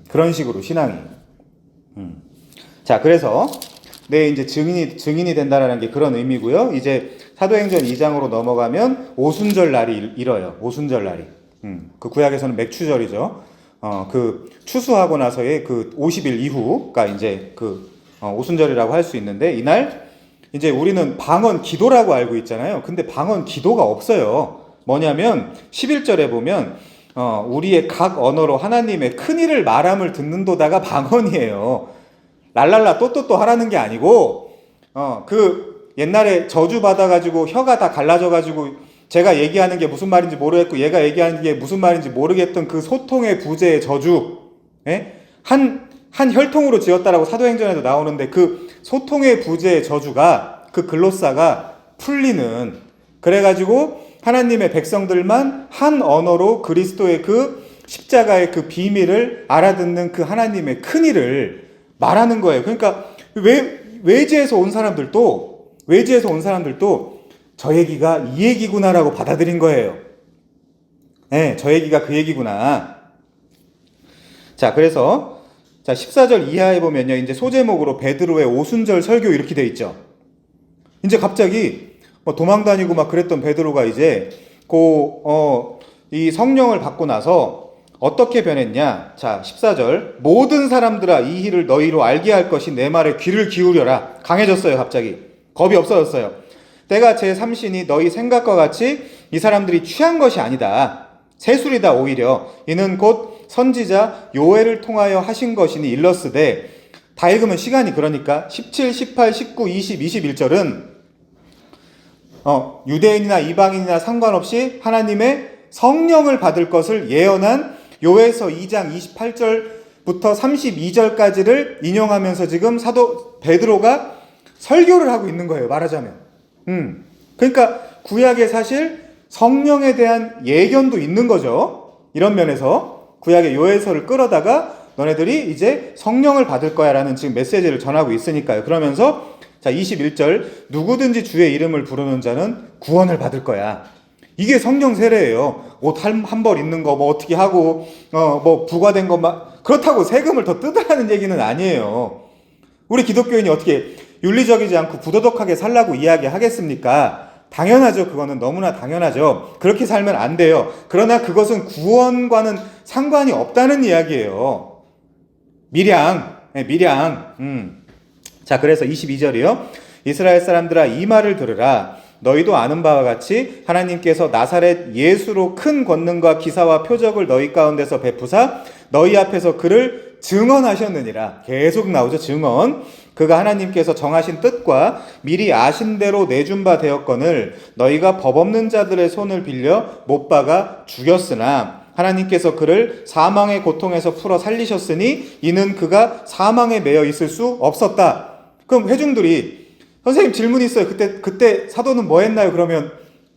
Speaker 1: 그런 식으로 신앙이. 자, 그래서 이제 증인이 된다라는 게 그런 의미고요. 이제 사도행전 2장으로 넘어가면 오순절 날이 일어요. 오순절 날이. 그 구약에서는 맥추절이죠. 그 추수하고 나서의 그 50일 이후가 이제 그 오순절이라고 할 수 있는데, 이날 이제 우리는 방언 기도라고 알고 있잖아요. 근데 방언 기도가 없어요. 뭐냐면 11절에 보면 우리의 각 언어로 하나님의 큰일을 말함을 듣는도다가 방언이에요. 랄랄라 또또또 하라는 게 아니고, 그 옛날에 저주 받아가지고 혀가 다 갈라져가지고 제가 얘기하는 게 무슨 말인지 모르겠고 얘가 얘기하는 게 무슨 말인지 모르겠던 그 소통의 부재의 저주, 한 혈통으로 지었다라고 사도행전에도 나오는데, 그 소통의 부재의 저주가, 그 글로사가 풀리는, 그래가지고 하나님의 백성들만 한 언어로 그리스도의 그 십자가의 그 비밀을 알아듣는 그 하나님의 큰일을 말하는 거예요. 그러니까 외지에서 온 사람들도 저 얘기가 이 얘기구나라고 받아들인 거예요. 저 얘기가 그 얘기구나. 자, 그래서 14절 이하에 보면요, 이제 소제목으로 베드로의 오순절 설교 이렇게 돼 있죠. 이제 갑자기 도망 다니고 막 그랬던 베드로가 이제 이 성령을 받고 나서 어떻게 변했냐. 자, 14절. 모든 사람들아 이 일을 너희로 알게 할 것이 내 말에 귀를 기울여라. 강해졌어요, 갑자기. 겁이 없어졌어요. 때가 제 삼신이 너희 생각과 같이 이 사람들이 취한 것이 아니다. 세술이다 오히려. 이는 곧 선지자 요엘을 통하여 하신 것이니 일렀으되, 다 읽으면 시간이 그러니까 17, 18, 19, 20, 21절은 유대인이나 이방인이나 상관없이 하나님의 성령을 받을 것을 예언한 요에서 2장 28절부터 32절까지를 인용하면서 지금 사도 베드로가 설교를 하고 있는 거예요, 말하자면. 그러니까 구약에 사실 성령에 대한 예견도 있는 거죠. 이런 면에서 구약의 요에서를 끌어다가 너네들이 이제 성령을 받을 거야 라는 지금 메시지를 전하고 있으니까요. 그러면서 자 21절 누구든지 주의 이름을 부르는 자는 구원을 받을 거야. 이게 성령 세례예요. 옷 한 벌 있는 거 뭐 어떻게 하고 뭐 부과된 것만 그렇다고 세금을 더 뜯으라는 얘기는 아니에요. 우리 기독교인이 어떻게 윤리적이지 않고 부도덕하게 살라고 이야기하겠습니까? 당연하죠. 그거는 너무나 당연하죠. 그렇게 살면 안 돼요. 그러나 그것은 구원과는 상관이 없다는 이야기예요. 밀양. 자, 그래서 22절이요. 이스라엘 사람들아 이 말을 들으라. 너희도 아는 바와 같이 하나님께서 나사렛 예수로 큰 권능과 기사와 표적을 너희 가운데서 베푸사 너희 앞에서 그를 증언하셨느니라. 계속 나오죠. 증언. 그가 하나님께서 정하신 뜻과 미리 아신 대로 내준 바 되었거늘 너희가 법 없는 자들의 손을 빌려 못 박아 죽였으나 하나님께서 그를 사망의 고통에서 풀어 살리셨으니 이는 그가 사망에 매여 있을 수 없었다. 그럼 회중들이 선생님 질문이 있어요. 그때 사도는 뭐 했나요? 그러면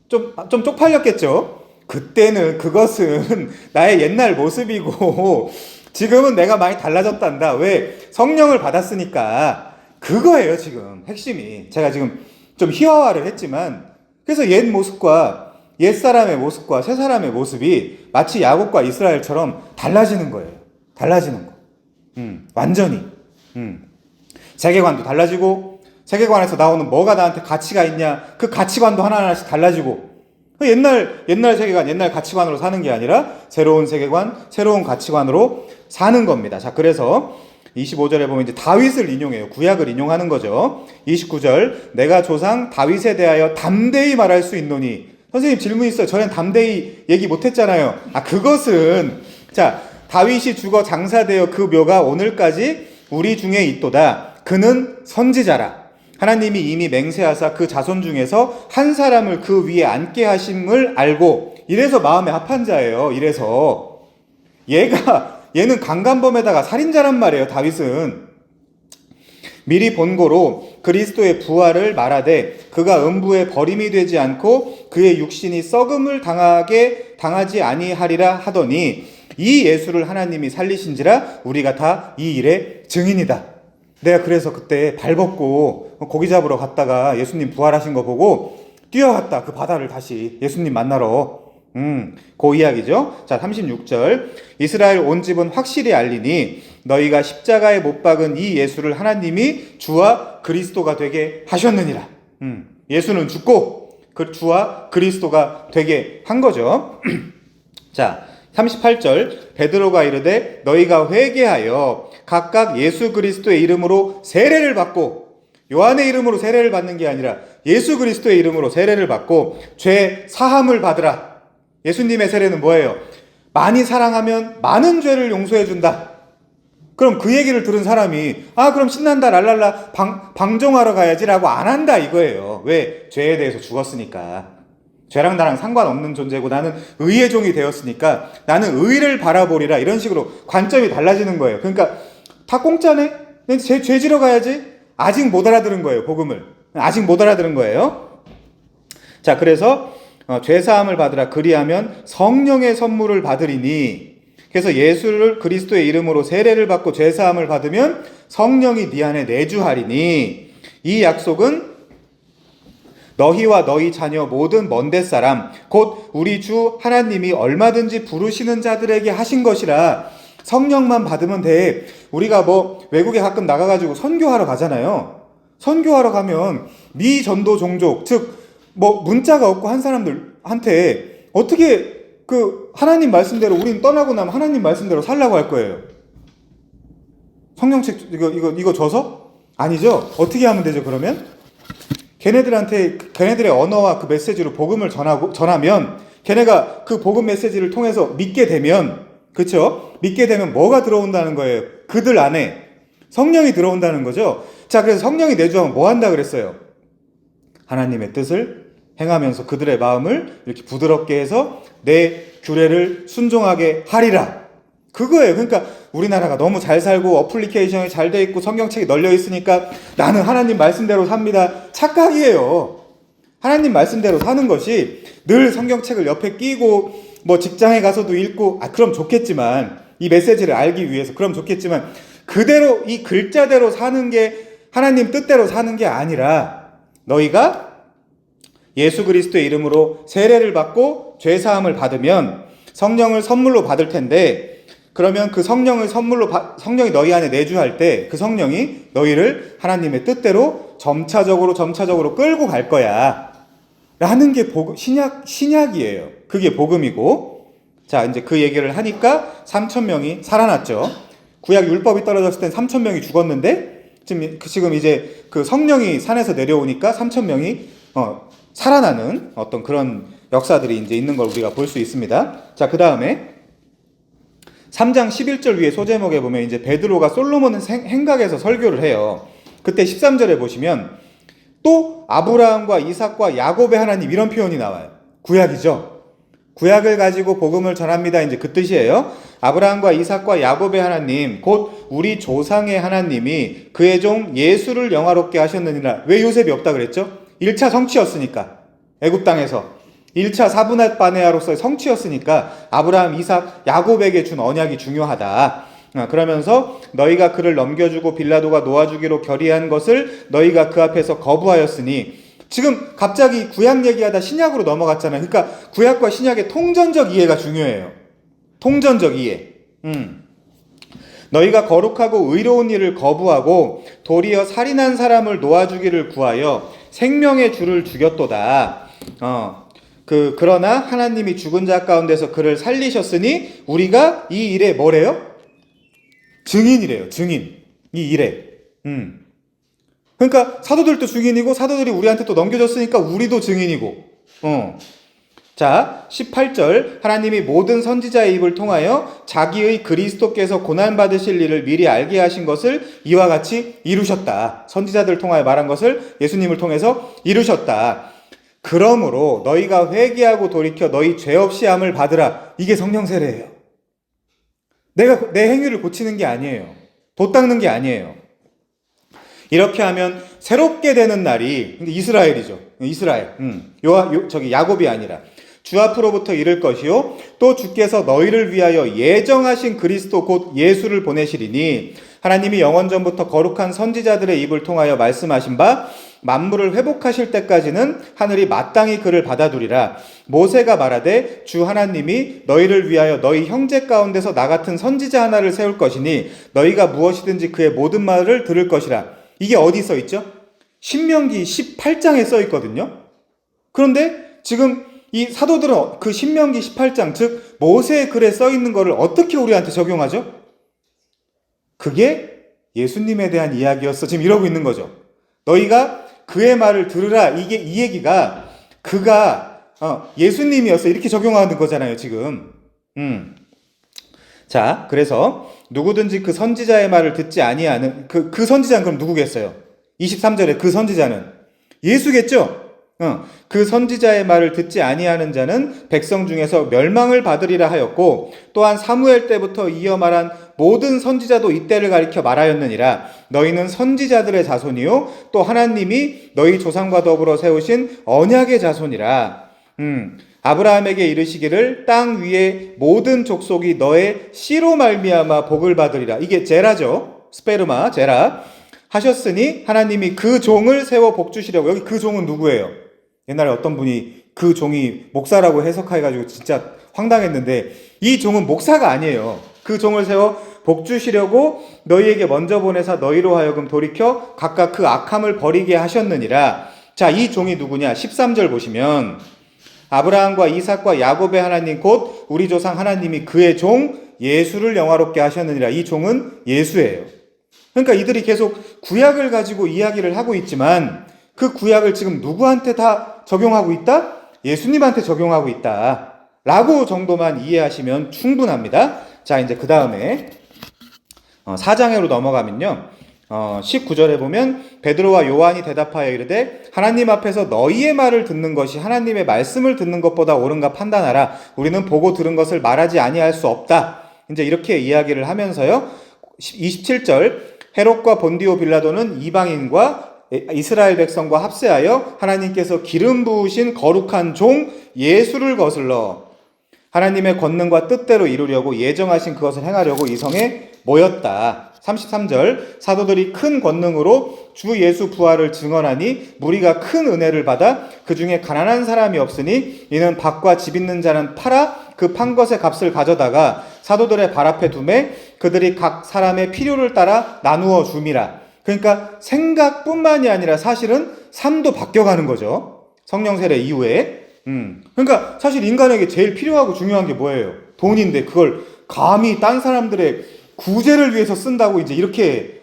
Speaker 1: 좀 쪽팔렸겠죠? 그것은 나의 옛날 모습이고 지금은 내가 많이 달라졌단다. 왜? 성령을 받았으니까. 그거예요, 지금. 핵심이. 제가 지금 좀 희화화를 했지만, 그래서 옛 모습과, 옛 사람의 모습과 새 사람의 모습이 마치 야곱과 이스라엘처럼 달라지는 거예요. 달라지는 거. 완전히. 세계관도 달라지고, 세계관에서 나오는 뭐가 나한테 가치가 있냐, 그 가치관도 하나하나씩 달라지고, 옛날 세계관, 옛날 가치관으로 사는 게 아니라 새로운 세계관, 새로운 가치관으로 사는 겁니다. 자, 그래서 25절에 보면 이제 다윗을 인용해요. 구약을 인용하는 거죠. 29절, 내가 조상 다윗에 대하여 담대히 말할 수 있노니. 선생님 질문 있어요. 저희는 담대히 얘기 못했잖아요. 그것은, 자, 다윗이 죽어 장사되어 그 묘가 오늘까지 우리 중에 있도다. 그는 선지자라. 하나님이 이미 맹세하사 그 자손 중에서 한 사람을 그 위에 앉게 하심을 알고 이래서 마음에 합한 자예요. 이래서 얘는 강간범에다가 살인자란 말이에요. 다윗은 미리 본고로 그리스도의 부활을 말하되 그가 음부에 버림이 되지 않고 그의 육신이 썩음을 당하지 아니하리라 하더니 이 예수를 하나님이 살리신지라 우리가 다 이 일의 증인이다. 내가 그래서 그때 발 벗고 고기 잡으러 갔다가 예수님 부활하신 거 보고 뛰어갔다. 그 바다를 다시 예수님 만나러. 그 이야기죠. 자, 36절. 이스라엘 온 집은 확실히 알리니 너희가 십자가에 못 박은 이 예수를 하나님이 주와 그리스도가 되게 하셨느니라. 예수는 죽고 그 주와 그리스도가 되게 한 거죠. 자, 38절. 베드로가 이르되 너희가 회개하여 각각 예수 그리스도의 이름으로 세례를 받고 요한의 이름으로 세례를 받는 게 아니라 예수 그리스도의 이름으로 세례를 받고 죄 사함을 받으라. 예수님의 세례는 뭐예요? 많이 사랑하면 많은 죄를 용서해 준다. 그럼 그 얘기를 들은 사람이 그럼 신난다 랄랄라 방종하러 가야지라고 안 한다 이거예요. 왜? 죄에 대해서 죽었으니까. 죄랑 나랑 상관없는 존재고 나는 의의 종이 되었으니까 나는 의를 바라보리라. 이런 식으로 관점이 달라지는 거예요. 그러니까 다 공짜네? 죄 지러 가야지? 아직 못 알아들은 거예요. 복음을. 아직 못 알아들은 거예요. 자, 그래서 죄사함을 받으라. 그리하면 성령의 선물을 받으리니. 그래서 예수를 그리스도의 이름으로 세례를 받고 죄사함을 받으면 성령이 네 안에 내주하리니. 이 약속은 너희와 너희 자녀 모든 먼데 사람 곧 우리 주 하나님이 얼마든지 부르시는 자들에게 하신 것이라. 성령만 받으면 돼. 우리가 외국에 가끔 나가가지고 선교하러 가잖아요. 선교하러 가면 미전도 종족 즉 문자가 없고 한 사람들한테 어떻게 하나님 말씀대로 우린 떠나고 나면 하나님 말씀대로 살라고 할 거예요. 성령책 이거 줘서? 아니죠. 어떻게 하면 되죠? 그러면 걔네들의 언어와 그 메시지로 복음을 전하면 걔네가 그 복음 메시지를 통해서 믿게 되면, 그쵸? 믿게 되면 뭐가 들어온다는 거예요? 그들 안에 성령이 들어온다는 거죠. 자, 그래서 성령이 내주하면 뭐 한다 그랬어요? 하나님의 뜻을 행하면서 그들의 마음을 이렇게 부드럽게 해서 내 규례를 순종하게 하리라. 그거예요. 그러니까 우리나라가 너무 잘 살고 어플리케이션이 잘 돼 있고 성경책이 널려 있으니까 나는 하나님 말씀대로 삽니다. 착각이에요. 하나님 말씀대로 사는 것이 늘 성경책을 옆에 끼고 뭐 직장에 가서도 읽고 그럼 좋겠지만 이 메시지를 알기 위해서 그럼 좋겠지만 그대로 이 글자대로 사는 게 하나님 뜻대로 사는 게 아니라 너희가 예수 그리스도의 이름으로 세례를 받고 죄 사함을 받으면 성령을 선물로 받을 텐데 그러면 그 성령을 성령이 너희 안에 내주할 때 그 성령이 너희를 하나님의 뜻대로 점차적으로 끌고 갈 거야. 라는 게 신약이에요. 그게 복음이고. 자, 이제 그 얘기를 하니까 3,000명이 살아났죠. 구약 율법이 떨어졌을 땐 3,000명이 죽었는데 지금 이제 그 성령이 산에서 내려오니까 3,000명이 살아나는 어떤 그런 역사들이 이제 있는 걸 우리가 볼 수 있습니다. 자, 그 다음에 3장 11절 위에 소제목에 보면 이제 베드로가 솔로몬 행각에서 설교를 해요. 그때 13절에 보시면 또 아브라함과 이삭과 야곱의 하나님 이런 표현이 나와요. 구약이죠. 구약을 가지고 복음을 전합니다. 이제 그 뜻이에요. 아브라함과 이삭과 야곱의 하나님 곧 우리 조상의 하나님이 그의 종 예수를 영화롭게 하셨느니라. 왜 요셉이 없다 그랬죠? 1차 성취였으니까. 애굽 땅에서 1차 사분할 바네아로서의 성취였으니까 아브라함, 이삭, 야곱에게 준 언약이 중요하다. 그러면서 너희가 그를 넘겨주고 빌라도가 놓아주기로 결의한 것을 너희가 그 앞에서 거부하였으니 지금 갑자기 구약 얘기하다 신약으로 넘어갔잖아요. 그러니까 구약과 신약의 통전적 이해가 중요해요. 통전적 이해. 너희가 거룩하고 의로운 일을 거부하고 도리어 살인한 사람을 놓아주기를 구하여 생명의 주를 죽였도다. 그러나 하나님이 죽은 자 가운데서 그를 살리셨으니 우리가 이 일에 뭐래요? 증인이래요. 증인. 이 일에. 그러니까 사도들도 증인이고 사도들이 우리한테 또 넘겨줬으니까 우리도 증인이고. 자, 18절 하나님이 모든 선지자의 입을 통하여 자기의 그리스도께서 고난받으실 일을 미리 알게 하신 것을 이와 같이 이루셨다. 선지자들을 통하여 말한 것을 예수님을 통해서 이루셨다. 그러므로 너희가 회개하고 돌이켜 너희 죄 없이 함을 받으라. 이게 성령 세례예요. 내가 내 행위를 고치는 게 아니에요. 돛 닦는 게 아니에요. 이렇게 하면 새롭게 되는 날이 이스라엘이죠. 이스라엘. 야곱이 아니라 주 앞으로부터 이를 것이요 또 주께서 너희를 위하여 예정하신 그리스도 곧 예수를 보내시리니 하나님이 영원전부터 거룩한 선지자들의 입을 통하여 말씀하신 바 만물을 회복하실 때까지는 하늘이 마땅히 그를 받아두리라. 모세가 말하되 주 하나님이 너희를 위하여 너희 형제 가운데서 나 같은 선지자 하나를 세울 것이니 너희가 무엇이든지 그의 모든 말을 들을 것이라. 이게 어디 써 있죠? 신명기 18장에 써 있거든요. 그런데 지금 이 사도들은 그 신명기 18장 즉 모세의 글에 써 있는 거를 어떻게 우리한테 적용하죠? 그게 예수님에 대한 이야기였어. 지금 이러고 있는 거죠. 너희가 그의 말을 들으라. 이 얘기가 그가 예수님이었어. 이렇게 적용하는 거잖아요, 지금. 자, 그래서 누구든지 그 선지자의 말을 듣지 아니하는 그 선지자는 그럼 누구겠어요? 23절에 그 선지자는 예수겠죠? 그 선지자의 말을 듣지 아니하는 자는 백성 중에서 멸망을 받으리라 하였고 또한 사무엘 때부터 이어 말한 모든 선지자도 이때를 가리켜 말하였느니라. 너희는 선지자들의 자손이요 또 하나님이 너희 조상과 더불어 세우신 언약의 자손이라. 아브라함에게 이르시기를 땅 위의 모든 족속이 너의 씨로 말미암아 복을 받으리라. 이게 제라죠. 스페르마 제라 하셨으니 하나님이 그 종을 세워 복 주시려고. 여기 그 종은 누구예요? 옛날에 어떤 분이 그 종이 목사라고 해석해가지고 진짜 황당했는데 이 종은 목사가 아니에요. 그 종을 세워 복 주시려고 너희에게 먼저 보내사 너희로 하여금 돌이켜 각각 그 악함을 버리게 하셨느니라. 자, 이 종이 누구냐? 13절 보시면 아브라함과 이삭과 야곱의 하나님 곧 우리 조상 하나님이 그의 종 예수를 영화롭게 하셨느니라. 이 종은 예수예요. 그러니까 이들이 계속 구약을 가지고 이야기를 하고 있지만 그 구약을 지금 누구한테 다 적용하고 있다? 예수님한테 적용하고 있다. 라고 정도만 이해하시면 충분합니다. 자, 이제 그 다음에 4장으로 넘어가면요. 19절에 보면 베드로와 요한이 대답하여 이르되 하나님 앞에서 너희의 말을 듣는 것이 하나님의 말씀을 듣는 것보다 옳은가 판단하라. 우리는 보고 들은 것을 말하지 아니할 수 없다. 이제 이렇게 이야기를 하면서요. 27절 헤롯과 본디오 빌라도는 이방인과 이스라엘 백성과 합세하여 하나님께서 기름 부으신 거룩한 종 예수를 거슬러 하나님의 권능과 뜻대로 이루려고 예정하신 그것을 행하려고 이 성에 모였다. 33절 사도들이 큰 권능으로 주 예수 부활을 증언하니 무리가 큰 은혜를 받아 그 중에 가난한 사람이 없으니 이는 밭과 집 있는 자는 팔아 그 판 것의 값을 가져다가 사도들의 발 앞에 두매 그들이 각 사람의 필요를 따라 나누어 줌이라. 그러니까 생각뿐만이 아니라 사실은 삶도 바뀌어가는 거죠. 성령 세례 이후에. 그러니까 사실 인간에게 제일 필요하고 중요한 게 뭐예요? 돈인데 그걸 감히 딴 사람들의 구제를 위해서 쓴다고 이제 이렇게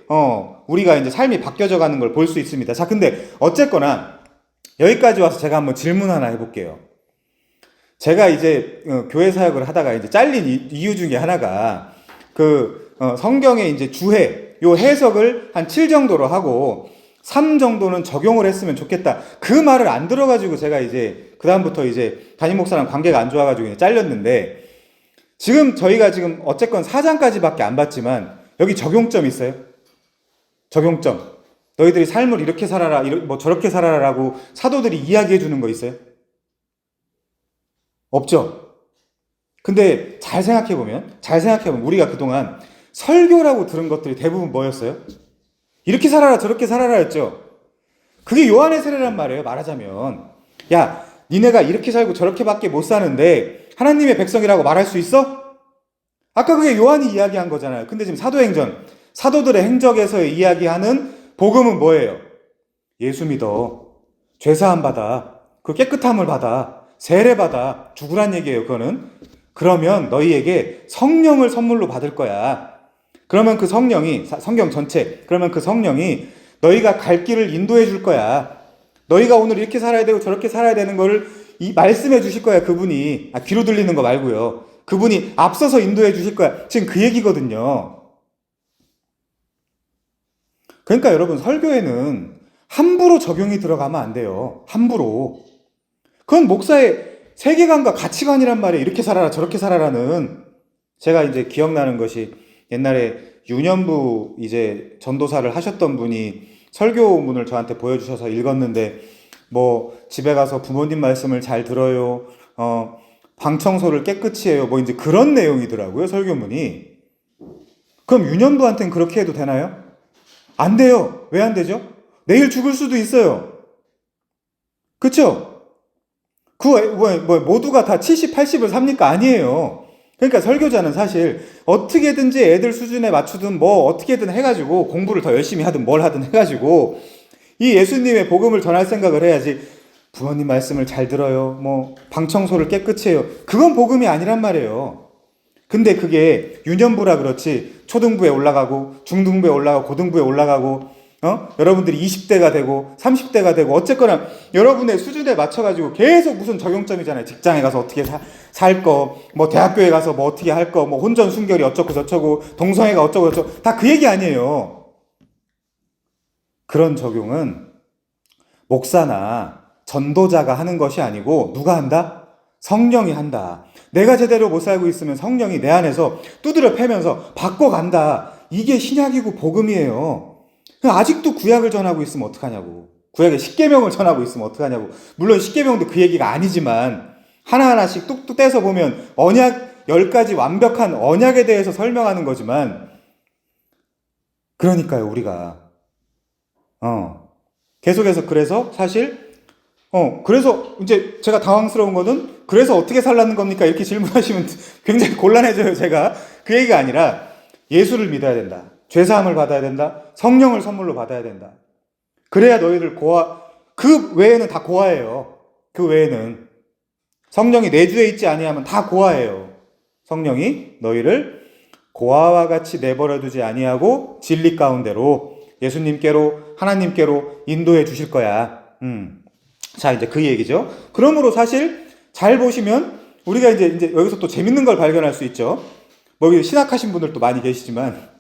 Speaker 1: 우리가 이제 삶이 바뀌어져 가는 걸 볼 수 있습니다. 자, 근데 어쨌거나 여기까지 와서 제가 한번 질문 하나 해볼게요. 제가 이제 교회 사역을 하다가 이제 잘린 이유 중에 하나가 성경의 이제 주해 요 해석을 한 7 정도로 하고 3 정도는 적용을 했으면 좋겠다. 그 말을 안 들어가지고 제가 이제 그다음부터 이제 담임 목사랑 관계가 안 좋아가지고 이제 잘렸는데 지금 저희가 지금 어쨌건 4장까지밖에 안 봤지만 여기 적용점 있어요? 적용점. 너희들이 삶을 이렇게 살아라, 뭐 저렇게 살아라라고 사도들이 이야기해 주는 거 있어요? 없죠? 근데 잘 생각해보면 우리가 그동안 설교라고 들은 것들이 대부분 뭐였어요? 이렇게 살아라 저렇게 살아라 했죠. 그게 요한의 세례란 말이에요. 말하자면 야 니네가 이렇게 살고 저렇게밖에 못 사는데 하나님의 백성이라고 말할 수 있어? 아까 그게 요한이 이야기한 거잖아요. 근데 지금 사도행전 사도들의 행적에서 이야기하는 복음은 뭐예요? 예수 믿어, 죄사함 받아, 그 깨끗함을 받아, 세례 받아, 죽으란 얘기예요. 그거는. 그러면 너희에게 성령을 선물로 받을 거야. 그러면 그 성령이, 성경 전체, 그러면 그 성령이 너희가 갈 길을 인도해 줄 거야. 너희가 오늘 이렇게 살아야 되고 저렇게 살아야 되는 거를 말씀해 주실 거야. 그분이. 귀로 들리는 거 말고요. 그분이 앞서서 인도해 주실 거야. 지금 그 얘기거든요. 그러니까 여러분 설교에는 함부로 적용이 들어가면 안 돼요. 함부로. 그건 목사의 세계관과 가치관이란 말이에요. 이렇게 살아라 저렇게 살아라는. 제가 이제 기억나는 것이 옛날에 유년부 이제 전도사를 하셨던 분이 설교문을 저한테 보여주셔서 읽었는데 뭐 집에 가서 부모님 말씀을 잘 들어요. 방 청소를 깨끗이 해요. 뭐 이제 그런 내용이더라고요. 설교문이. 그럼 유년부한테는 그렇게 해도 되나요? 안 돼요. 왜 안 되죠? 내일 죽을 수도 있어요. 그쵸? 모두가 다 70, 80을 삽니까? 아니에요. 그러니까 설교자는 사실 어떻게든지 애들 수준에 맞추든 뭐 어떻게든 해가지고 공부를 더 열심히 하든 뭘 하든 해가지고 이 예수님의 복음을 전할 생각을 해야지. 부모님 말씀을 잘 들어요. 뭐 방 청소를 깨끗이 해요. 그건 복음이 아니란 말이에요. 근데 그게 유년부라 그렇지 초등부에 올라가고 중등부에 올라가고 고등부에 올라가고 여러분들이 20대가 되고 30대가 되고 어쨌거나 여러분의 수준에 맞춰가지고 계속 무슨 적용점이잖아요. 직장에 가서 어떻게 살 거, 뭐 대학교에 가서 뭐 어떻게 할 거, 뭐 혼전 순결이 어쩌고 저쩌고 동성애가 어쩌고 저쩌고 다 그 얘기 아니에요. 그런 적용은 목사나 전도자가 하는 것이 아니고 누가 한다? 성령이 한다. 내가 제대로 못 살고 있으면 성령이 내 안에서 두드려 패면서 바꿔간다. 이게 신약이고 복음이에요. 아직도 구약을 전하고 있으면 어떡하냐고. 구약의 십계명을 전하고 있으면 어떡하냐고. 물론 십계명도 그 얘기가 아니지만 하나하나씩 뚝뚝 떼서 보면 언약 10가지 완벽한 언약에 대해서 설명하는 거지만 그러니까요. 우리가 계속해서 그래서 사실 그래서 이제 제가 당황스러운 거는 그래서 어떻게 살라는 겁니까? 이렇게 질문하시면 굉장히 곤란해져요. 제가 그 얘기가 아니라 예수를 믿어야 된다. 죄사함을 받아야 된다. 성령을 선물로 받아야 된다. 그래야 너희들 그 외에는 다 고아예요. 그 외에는 성령이 내주에 있지 아니하면 다 고아예요. 성령이 너희를 고아와 같이 내버려 두지 아니하고 진리 가운데로 예수님께로 하나님께로 인도해 주실 거야. 자, 이제 그 얘기죠. 그러므로 사실 잘 보시면 우리가 이제 여기서 또 재밌는 걸 발견할 수 있죠. 뭐 여기 신학하신 분들도 많이 계시지만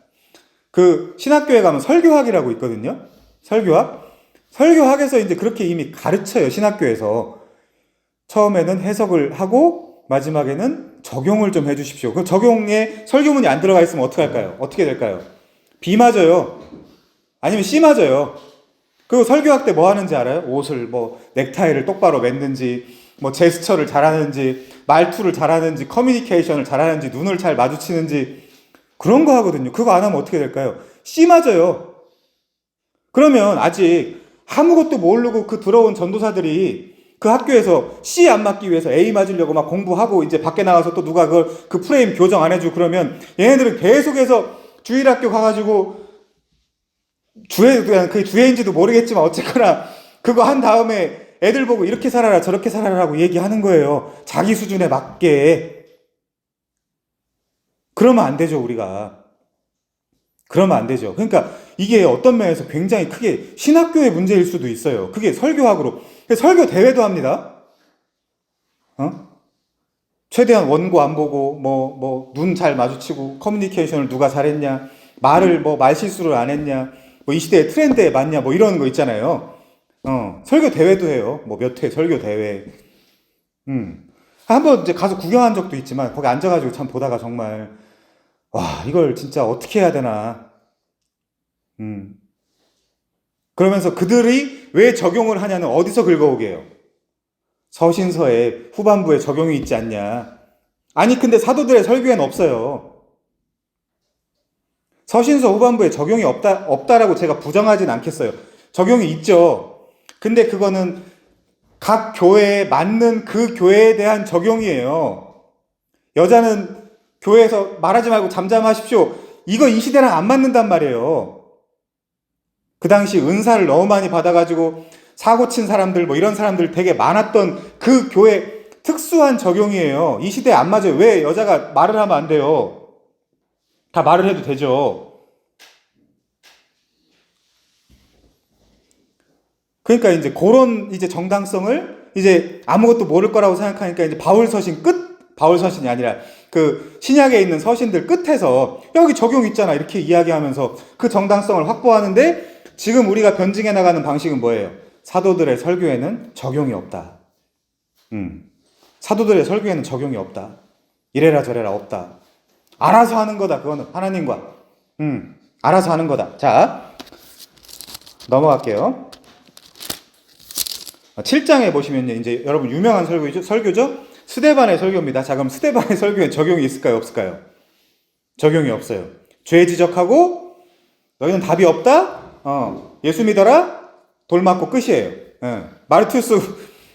Speaker 1: 그 신학교에 가면 설교학이라고 있거든요. 설교학에서 이제 그렇게 이미 가르쳐요. 신학교에서 처음에는 해석을 하고 마지막에는 적용을 좀 해주십시오. 그 적용에 설교문이 안 들어가 있으면 어떻게 할까요? 어떻게 될까요? B 맞아요. 아니면 C 맞아요. 그리고 설교학 때 뭐 하는지 알아요? 옷을 뭐 넥타이를 똑바로 맸는지, 뭐 제스처를 잘하는지, 말투를 잘하는지, 커뮤니케이션을 잘하는지, 눈을 잘 마주치는지 그런 거 하거든요. 그거 안 하면 어떻게 될까요? C 맞아요. 그러면 아직 아무것도 모르고 그 들어온 전도사들이 그 학교에서 C 안 맞기 위해서 A 맞으려고 막 공부하고 이제 밖에 나가서 또 누가 그 프레임 교정 안 해주고 그러면 얘네들은 계속해서 주일학교 가가지고 그게 주회인지도 모르겠지만 어쨌거나 그거 한 다음에 애들 보고 이렇게 살아라 저렇게 살아라라고 얘기하는 거예요. 자기 수준에 맞게. 그러면 안 되죠, 우리가. 그러면 안 되죠. 그러니까 이게 어떤 면에서 굉장히 크게 신학교의 문제일 수도 있어요. 그게 설교학으로. 설교 대회도 합니다. 최대한 원고 안 보고, 눈 잘 마주치고, 커뮤니케이션을 누가 잘했냐, 말 실수를 안 했냐, 이 시대의 트렌드에 맞냐, 이런 거 있잖아요. 설교 대회도 해요. 몇 회 설교 대회. 한번 이제 가서 구경한 적도 있지만, 거기 앉아가지고 참 보다가 정말, 와, 이걸 진짜 어떻게 해야 되나. 그러면서 그들이 왜 적용을 하냐는 어디서 긁어오게 해요? 서신서에 후반부에 적용이 있지 않냐. 아니, 근데 사도들의 설교에는 없어요. 서신서 후반부에 적용이 없다라고 제가 부정하진 않겠어요. 적용이 있죠. 근데 그거는 각 교회에 맞는 그 교회에 대한 적용이에요. 여자는 교회에서 말하지 말고 잠잠하십시오. 이거 이 시대랑 안 맞는단 말이에요. 그 당시 은사를 너무 많이 받아가지고 사고 친 사람들 이런 사람들 되게 많았던 그 교회 특수한 적용이에요. 이 시대에 안 맞아요. 왜 여자가 말을 하면 안 돼요? 다 말을 해도 되죠. 그러니까 이제 그런 이제 정당성을 이제 아무것도 모를 거라고 생각하니까 이제 바울 서신이 아니라 그 신약에 있는 서신들 끝에서 여기 적용 있잖아 이렇게 이야기하면서 그 정당성을 확보하는데 지금 우리가 변증해 나가는 방식은 뭐예요? 사도들의 설교에는 적용이 없다. 사도들의 설교에는 적용이 없다. 이래라 저래라 없다. 알아서 하는 거다. 그거는 하나님과 알아서 하는 거다. 자, 넘어갈게요. 7장에 보시면요. 이제 여러분 유명한 설교죠? 스데반의 설교입니다. 자, 그럼 스데반의 설교에 적용이 있을까요? 없을까요? 적용이 없어요. 죄 지적하고 너희는 답이 없다? 예수 믿어라? 돌 맞고 끝이에요.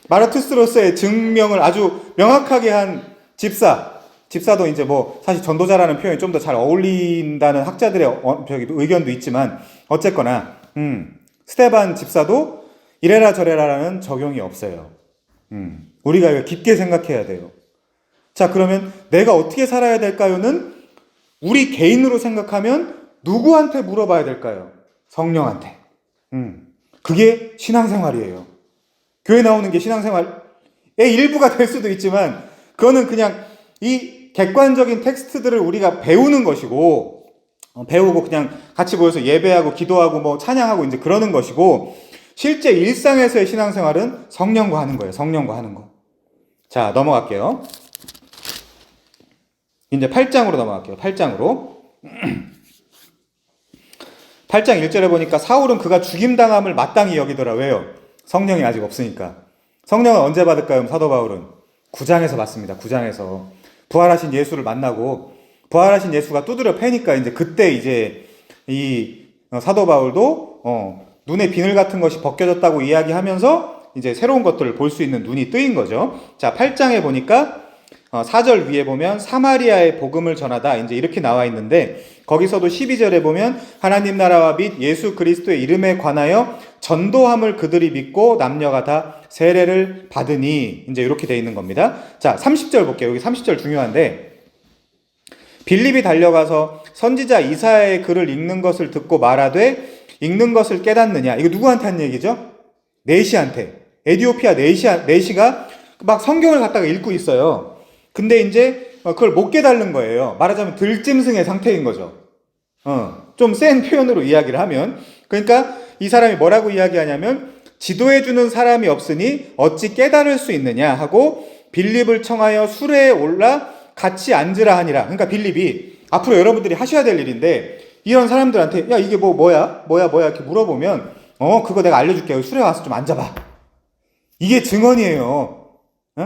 Speaker 1: 마르투스로서의 증명을 아주 명확하게 한 집사도 이제 사실 전도자라는 표현이 좀 더 잘 어울린다는 학자들의 의견도 있지만, 어쨌거나, 스데반 집사도 이래라 저래라라는 적용이 없어요. 우리가 이거 깊게 생각해야 돼요. 자, 그러면 내가 어떻게 살아야 될까요는 우리 개인으로 생각하면 누구한테 물어봐야 될까요? 성령한테. 그게 신앙생활이에요. 교회 나오는 게 신앙생활의 일부가 될 수도 있지만 그거는 그냥 이 객관적인 텍스트들을 우리가 배우는 것이고 배우고 그냥 같이 모여서 예배하고 기도하고 찬양하고 이제 그러는 것이고 실제 일상에서의 신앙생활은 성령과 하는 거예요. 성령과 하는 거. 자, 넘어갈게요. 이제 8장으로 넘어갈게요. 8장으로. 8장 1절에 보니까 사울은 그가 죽임당함을 마땅히 여기더라. 왜요? 성령이 아직 없으니까. 성령은 언제 받을까요? 사도 바울은 9장에서 받습니다. 9장에서 부활하신 예수를 만나고 부활하신 예수가 두드려 패니까 이제 그때 이제 이 사도 바울도 눈에 비늘 같은 것이 벗겨졌다고 이야기하면서 이제 새로운 것들을 볼 수 있는 눈이 뜨인 거죠. 자, 8장에 보니까 4절 위에 보면 사마리아의 복음을 전하다 이제 이렇게 나와 있는데 거기서도 12절에 보면 하나님 나라와 및 예수 그리스도의 이름에 관하여 전도함을 그들이 믿고 남녀가 다 세례를 받으니 이제 이렇게 되어 있는 겁니다. 자, 30절 볼게요. 여기 30절 중요한데 빌립이 달려가서 선지자 이사야의 글을 읽는 것을 듣고 말하되 읽는 것을 깨닫느냐. 이거 누구한테 한 얘기죠? 네시한테. 에디오피아 네시가 막 성경을 갖다가 읽고 있어요. 근데 이제 그걸 못 깨달는 거예요. 말하자면 들짐승의 상태인 거죠. 좀 센 표현으로 이야기를 하면. 그러니까 이 사람이 뭐라고 이야기하냐면 지도해주는 사람이 없으니 어찌 깨달을 수 있느냐 하고 빌립을 청하여 수레에 올라 같이 앉으라 하니라. 그러니까 빌립이 앞으로 여러분들이 하셔야 될 일인데 이런 사람들한테 야 이게 뭐야 이렇게 물어보면 그거 내가 알려줄게. 수레 와서 좀 앉아봐. 이게 증언이에요.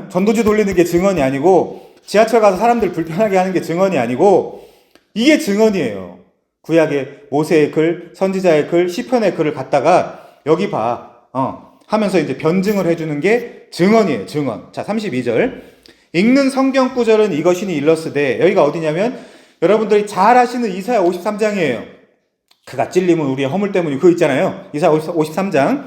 Speaker 1: 전도지 돌리는 게 증언이 아니고 지하철 가서 사람들 불편하게 하는 게 증언이 아니고 이게 증언이에요. 구약의 모세의 글, 선지자의 글, 시편의 글을 갖다가 여기 봐 하면서 이제 변증을 해주는 게 증언이에요. 증언. 자 32절 읽는 성경 구절은 이것이니 일러스되 여기가 어디냐면 여러분들이 잘 아시는 이사야 53장이에요. 그가 찔림은 우리의 허물 때문이 그거 있잖아요. 이사야 53장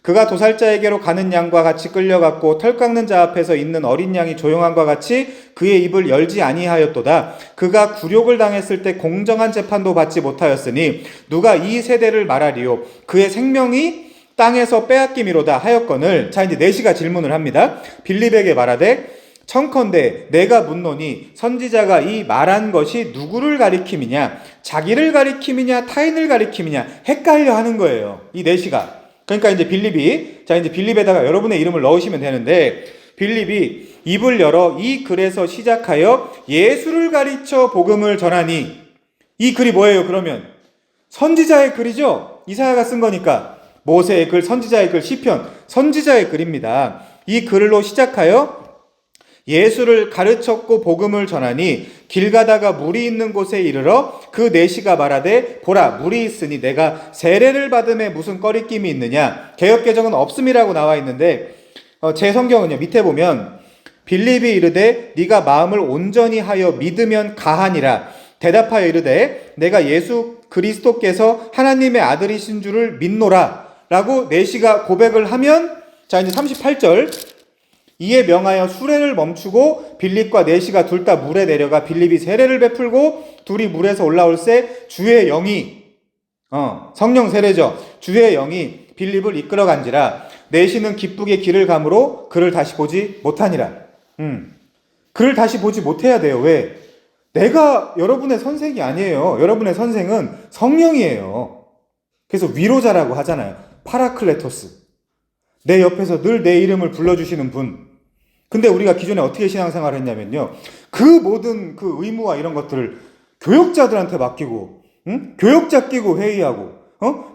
Speaker 1: 그가 도살자에게로 가는 양과 같이 끌려갔고 털 깎는 자 앞에서 있는 어린 양이 조용함과 같이 그의 입을 열지 아니하였도다. 그가 굴욕을 당했을 때 공정한 재판도 받지 못하였으니 누가 이 세대를 말하리요. 그의 생명이 땅에서 빼앗김이로다 하였거늘. 자 이제 내시가 질문을 합니다. 빌립에게 말하되 청컨대 내가 묻노니 선지자가 이 말한 것이 누구를 가리킴이냐 자기를 가리킴이냐 타인을 가리킴이냐 헷갈려 하는 거예요. 이 내시가. 그러니까 이제 빌립이 이제 빌립에다가 여러분의 이름을 넣으시면 되는데 빌립이 입을 열어 이 글에서 시작하여 예수를 가리쳐 복음을 전하니 이 글이 뭐예요? 그러면 선지자의 글이죠. 이사야가 쓴 거니까 모세의 글, 선지자의 글, 시편 선지자의 글입니다. 이 글로 시작하여 예수를 가르쳤고 복음을 전하니 길 가다가 물이 있는 곳에 이르러 그 내시가 말하되 보라 물이 있으니 내가 세례를 받음에 무슨 꺼리낌이 있느냐. 개역개정은 없음이라고 나와 있는데 제 성경은요 밑에 보면 빌립이 이르되 네가 마음을 온전히 하여 믿으면 가하니라. 대답하여 이르되 내가 예수 그리스도께서 하나님의 아들이신 줄을 믿노라 라고 내시가 고백을 하면 자 이제 38절 이에 명하여 수레를 멈추고 빌립과 내시가 둘 다 물에 내려가 빌립이 세례를 베풀고 둘이 물에서 올라올새 주의 영이 성령 세례죠. 주의 영이 빌립을 이끌어간지라. 내시는 기쁘게 길을 가므로 그를 다시 보지 못하니라. 그를 다시 보지 못해야 돼요. 왜? 내가 여러분의 선생이 아니에요. 여러분의 선생은 성령이에요. 그래서 위로자라고 하잖아요. 파라클레토스. 내 옆에서 늘 내 이름을 불러주시는 분. 근데 우리가 기존에 어떻게 신앙생활을 했냐면요. 그 모든 그 의무와 이런 것들을 교역자들한테 맡기고, 교역자 끼고 회의하고,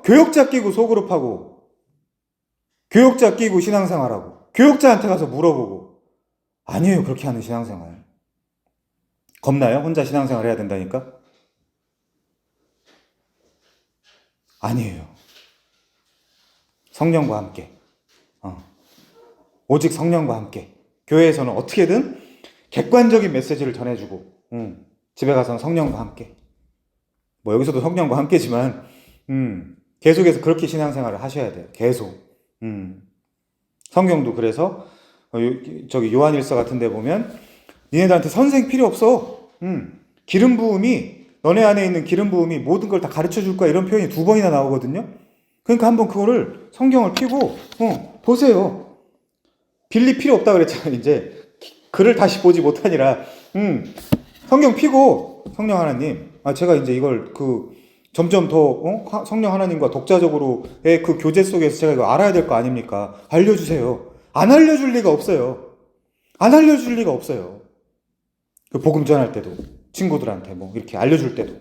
Speaker 1: 교역자 끼고 소그룹하고, 교역자 끼고 신앙생활하고, 교역자한테 가서 물어보고. 아니에요. 그렇게 하는 신앙생활. 겁나요? 혼자 신앙생활 해야 된다니까? 아니에요. 성령과 함께. 오직 성령과 함께. 교회에서는 어떻게든 객관적인 메시지를 전해주고, 집에 가서는 성령과 함께. 뭐 여기서도 성령과 함께지만, 계속해서 그렇게 신앙생활을 하셔야 돼요. 계속. 성경도 그래서 저기 요한일서 같은 데 보면 니네들한테 선생 필요 없어. 기름 부음이 너네 안에 있는 기름 부음이 모든 걸 다 가르쳐 줄 거야. 이런 표현이 2번이나 나오거든요. 그러니까 한번 그거를 성경을 펴고 보세요. 빌립 필요 없다 그랬잖아요. 이제 글을 다시 보지 못하니라. 성경 펴고 성령 하나님. 제가 이제 이걸 점점 더 성령 하나님과 독자적으로의 그 교제 속에서 제가 이거 알아야 될 거 아닙니까? 알려주세요. 안 알려줄 리가 없어요. 안 알려줄 리가 없어요. 그 복음 전할 때도 친구들한테 뭐 이렇게 알려줄 때도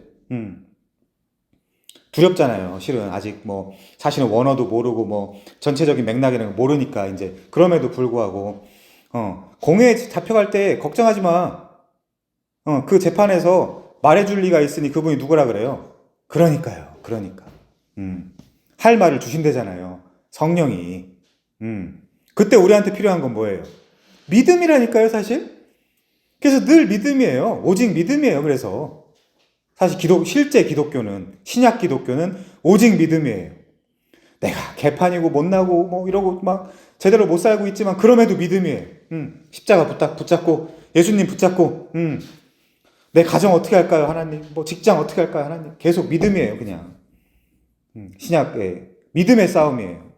Speaker 1: 두렵잖아요. 실은 아직 뭐 사실은 원어도 모르고 뭐 전체적인 맥락이라는 거 모르니까 이제 그럼에도 불구하고 공회에 잡혀갈 때 걱정하지 마. 그 재판에서 말해줄 리가 있으니 그분이 누구라 그래요? 그러니까요. 그러니까 할 말을 주신대잖아요. 성령이. 그때 우리한테 필요한 건 뭐예요? 믿음이라니까요, 사실. 그래서 늘 믿음이에요. 오직 믿음이에요. 그래서 사실 실제 기독교는, 신약 기독교는 오직 믿음이에요. 내가 개판이고 못나고 뭐 이러고 막 제대로 못 살고 있지만 그럼에도 믿음이에요. 십자가 붙잡고 예수님 붙잡고 내 가정 어떻게 할까요, 하나님? 뭐 직장 어떻게 할까요, 하나님? 계속 믿음이에요, 그냥. 신약의 믿음의 싸움이에요.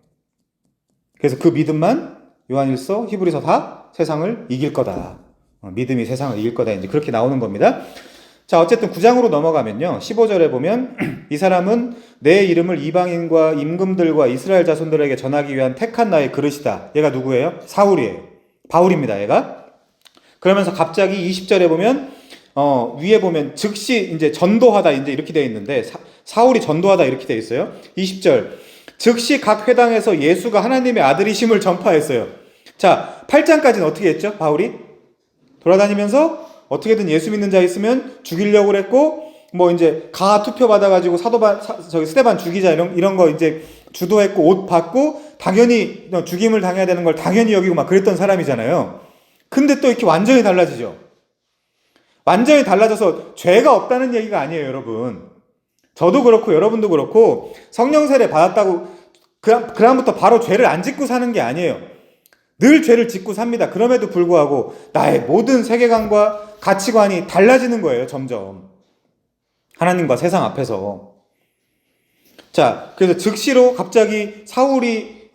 Speaker 1: 그래서 그 믿음만 요한일서, 히브리서 다 세상을 이길 거다. 믿음이 세상을 이길 거다. 이제 그렇게 나오는 겁니다. 자, 어쨌든 9장으로 넘어가면요. 15절에 보면 이 사람은 내 이름을 이방인과 임금들과 이스라엘 자손들에게 전하기 위한 택한 나의 그릇이다. 얘가 누구예요? 사울이에요. 바울입니다, 얘가. 그러면서 갑자기 20절에 보면 위에 보면 즉시 이제 전도하다 이제 이렇게 되어 있는데 사울이 전도하다 이렇게 되어 있어요. 20절 즉시 각 회당에서 예수가 하나님의 아들이심을 전파했어요. 자, 8장까지는 어떻게 했죠? 바울이 돌아다니면서 어떻게든 예수 믿는 자 있으면 죽이려고 그랬고 뭐 이제 가 투표 받아가지고 스데반 죽이자 이런 거 이제 주도했고 옷 받고 당연히 죽임을 당해야 되는 걸 당연히 여기고 막 그랬던 사람이잖아요. 근데 또 이렇게 완전히 달라지죠. 완전히 달라져서 죄가 없다는 얘기가 아니에요, 여러분. 저도 그렇고 여러분도 그렇고 성령 세례 받았다고 그다음부터 바로 죄를 안 짓고 사는 게 아니에요. 늘 죄를 짓고 삽니다. 그럼에도 불구하고 나의 모든 세계관과 가치관이 달라지는 거예요, 점점. 하나님과 세상 앞에서. 자, 그래서 즉시로 갑자기 사울이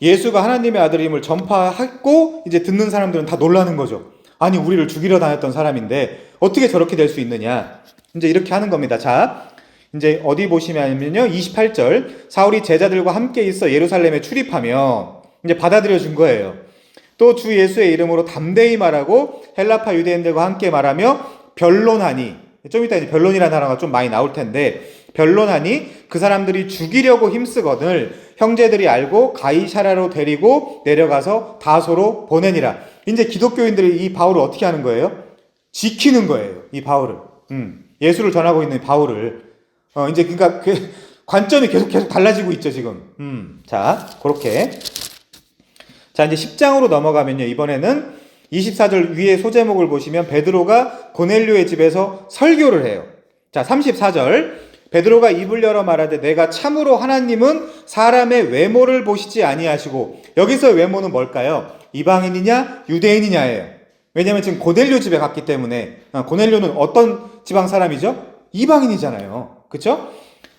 Speaker 1: 예수가 하나님의 아들임을 전파했고 이제 듣는 사람들은 다 놀라는 거죠. 아니, 우리를 죽이러 다녔던 사람인데 어떻게 저렇게 될 수 있느냐. 이제 이렇게 하는 겁니다. 자, 이제 어디 보시면요, 28절 사울이 제자들과 함께 있어 예루살렘에 출입하며 이제 받아들여 준 거예요. 또 주 예수의 이름으로 담대히 말하고 헬라파 유대인들과 함께 말하며 변론하니, 좀 이따 이제 변론이라는 단어가 좀 많이 나올 텐데, 변론하니 그 사람들이 죽이려고 힘쓰거늘 형제들이 알고 가이사랴로 데리고 내려가서 다소로 보내니라. 이제 기독교인들이 이 바울을 어떻게 하는 거예요? 지키는 거예요, 이 바울을. 예수를 전하고 있는 바울을. 이제 그러니까 그 관점이 계속 달라지고 있죠, 지금. 자, 그렇게. 자, 이제 10장으로 넘어가면요, 이번에는 24절 위에 소제목을 보시면 베드로가 고넬료의 집에서 설교를 해요. 자, 34절 베드로가 입을 열어 말하되 내가 참으로 하나님은 사람의 외모를 보시지 아니하시고, 여기서의 외모는 뭘까요? 이방인이냐 유대인이냐예요. 왜냐하면 지금 고넬료 집에 갔기 때문에. 고넬료는 어떤 지방 사람이죠? 이방인이잖아요. 그렇죠?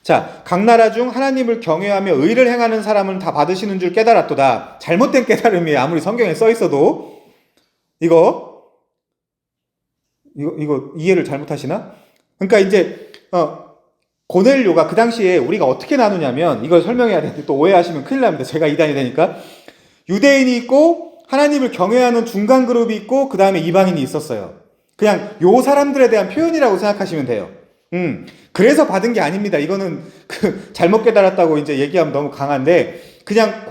Speaker 1: 자, 각 나라 중 하나님을 경외하며 의를 행하는 사람은 다 받으시는 줄 깨달았도다. 잘못된 깨달음이 아무리 성경에 써 있어도 이거 이해를 잘못하시나? 그러니까 이제 고넬료가 그 당시에 우리가 어떻게 나누냐면, 이걸 설명해야 되는데 또 오해하시면 큰일 납니다. 제가 이단이 되니까. 유대인이 있고 하나님을 경외하는 중간 그룹이 있고 그 다음에 이방인이 있었어요. 그냥 요 사람들에 대한 표현이라고 생각하시면 돼요. 그래서 받은 게 아닙니다. 이거는 잘못 깨달았다고 이제 얘기하면 너무 강한데, 그냥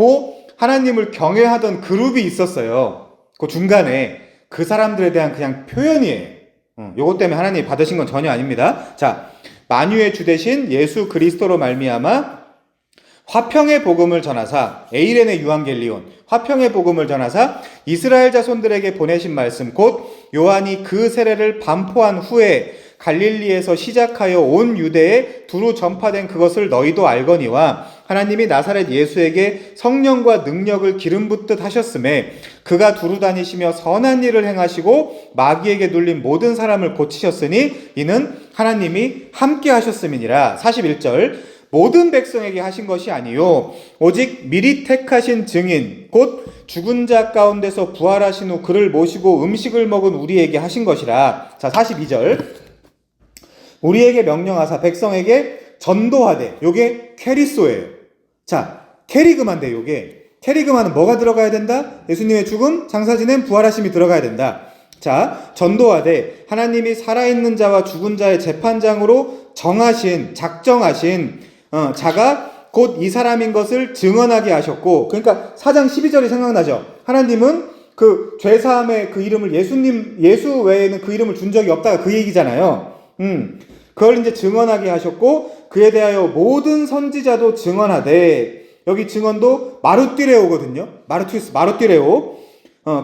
Speaker 1: 하나님을 경외하던 그룹이 있었어요. 그 중간에 그 사람들에 대한 그냥 표현이에요. 요것 때문에 하나님이 받으신 건 전혀 아닙니다. 자, 만유의 주 되신 예수 그리스도로 말미암아 화평의 복음을 전하사, 에이렌의 유앙겔리온, 화평의 복음을 전하사 이스라엘 자손들에게 보내신 말씀 곧 요한이 그 세례를 반포한 후에 갈릴리에서 시작하여 온 유대에 두루 전파된 그것을 너희도 알거니와, 하나님이 나사렛 예수에게 성령과 능력을 기름 붓듯 하셨음에 그가 두루 다니시며 선한 일을 행하시고 마귀에게 눌린 모든 사람을 고치셨으니 이는 하나님이 함께 하셨음이니라. 41절 모든 백성에게 하신 것이 아니요 오직 미리 택하신 증인 곧 죽은 자 가운데서 부활하신 후 그를 모시고 음식을 먹은 우리에게 하신 것이라. 자, 42절 우리에게 명령하사 백성에게 전도하되, 요게 캐리소예요. 자, 캐리그마인데 요게 캐리그마는 뭐가 들어가야 된다? 예수님의 죽음, 장사 지냄, 부활하심이 들어가야 된다. 자, 전도하되 하나님이 살아있는 자와 죽은 자의 재판장으로 작정하신 자가 곧 이 사람인 것을 증언하게 하셨고, 그러니까 4장 12절이 생각나죠? 하나님은 그 죄사함의 그 이름을 예수 외에는 그 이름을 준 적이 없다가 그 얘기잖아요. 그걸 이제 증언하게 하셨고, 그에 대하여 모든 선지자도 증언하되, 여기 증언도 마루띠레오거든요. 마루띠레오.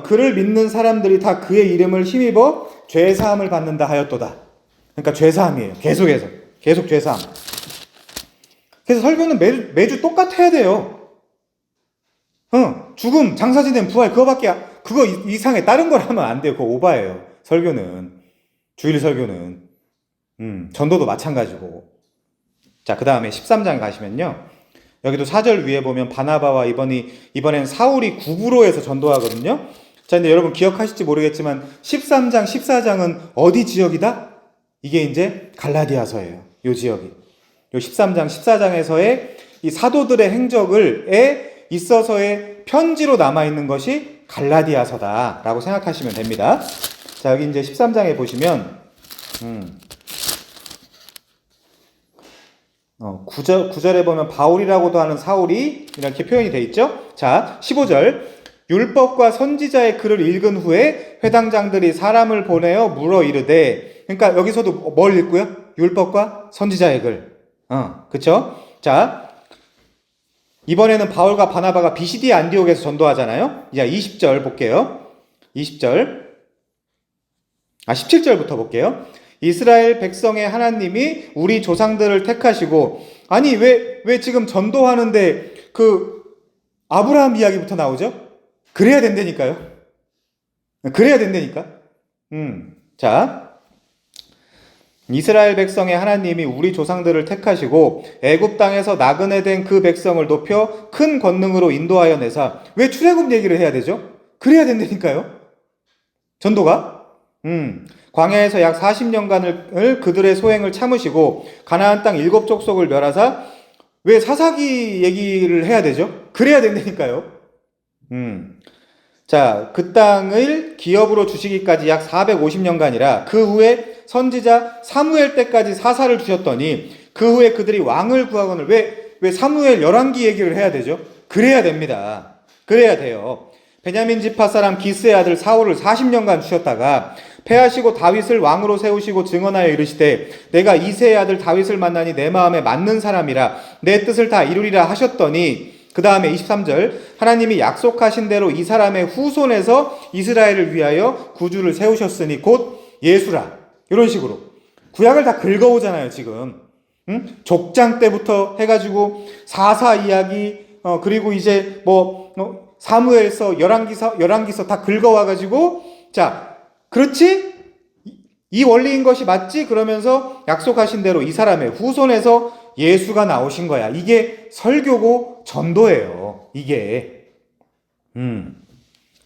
Speaker 1: 그를 믿는 사람들이 다 그의 이름을 힘입어 죄사함을 받는다 하였도다. 그러니까 죄사함이에요. 계속 죄사함. 그래서 설교는 매주 똑같아야 돼요. 죽음, 장사 지냄, 부활, 그거 이상에 다른 걸 하면 안 돼요. 그거 오바예요. 설교는. 주일 설교는. 전도도 마찬가지고. 자, 그 다음에 13장 가시면요, 여기도 4절 위에 보면 바나바와 이번엔 사울이 구브로에서 전도하거든요. 자, 근데 여러분 기억하실지 모르겠지만 13장, 14장은 어디 지역이다? 이게 이제 갈라디아서예요. 요 지역이. 요 13장, 14장에서의 이 사도들의 행적을 있어서의 편지로 남아있는 것이 갈라디아서다라고 생각하시면 됩니다. 자, 여기 이제 13장에 보시면 9절에 보면 바울이라고도 하는 사울이 이렇게 표현이 되어 있죠. 자, 15절 율법과 선지자의 글을 읽은 후에 회당장들이 사람을 보내어 물어 이르되, 그러니까 여기서도 뭘 읽고요? 율법과 선지자의 글. 그쵸? 자, 이번에는 바울과 바나바가 비시디 안디옥에서 전도하잖아요. 자, 20절 볼게요. 17절부터 볼게요. 이스라엘 백성의 하나님이 우리 조상들을 택하시고, 아니 왜 지금 전도하는데 그 아브라함 이야기부터 나오죠? 그래야 된다니까요. 그래야 된다니까. 자, 이스라엘 백성의 하나님이 우리 조상들을 택하시고 애굽 땅에서 나그네 된 그 백성을 높여 큰 권능으로 인도하여 내사. 왜 출애굽 얘기를 해야 되죠? 그래야 된다니까요. 전도가. 광야에서 약 40년간을 그들의 소행을 참으시고 가나안 땅 7족속을 멸하사. 왜 사사기 얘기를 해야 되죠? 그래야 된다니까요. 자, 그 땅을 기업으로 주시기까지 약 450년간이라 그 후에 선지자 사무엘 때까지 사사를 주셨더니 그 후에 그들이 왕을 구하거늘. 왜 사무엘 열왕기 얘기를 해야 되죠? 그래야 됩니다. 그래야 돼요. 베냐민 지파 사람 기스의 아들 사울을 40년간 주셨다가 패하시고 다윗을 왕으로 세우시고 증언하여 이르시되 내가 이새의 아들 다윗을 만나니 내 마음에 맞는 사람이라 내 뜻을 다 이루리라 하셨더니, 그 다음에 23절 하나님이 약속하신 대로 이 사람의 후손에서 이스라엘을 위하여 구주를 세우셨으니 곧 예수라. 이런 식으로 구약을 다 긁어오잖아요 지금. 족장 때부터 해가지고 사사 이야기, 그리고 이제 사무엘서 열왕기서 다 긁어와가지고, 자, 그렇지? 이 원리인 것이 맞지? 그러면서 약속하신 대로 이 사람의 후손에서 예수가 나오신 거야. 이게 설교고 전도예요. 이게.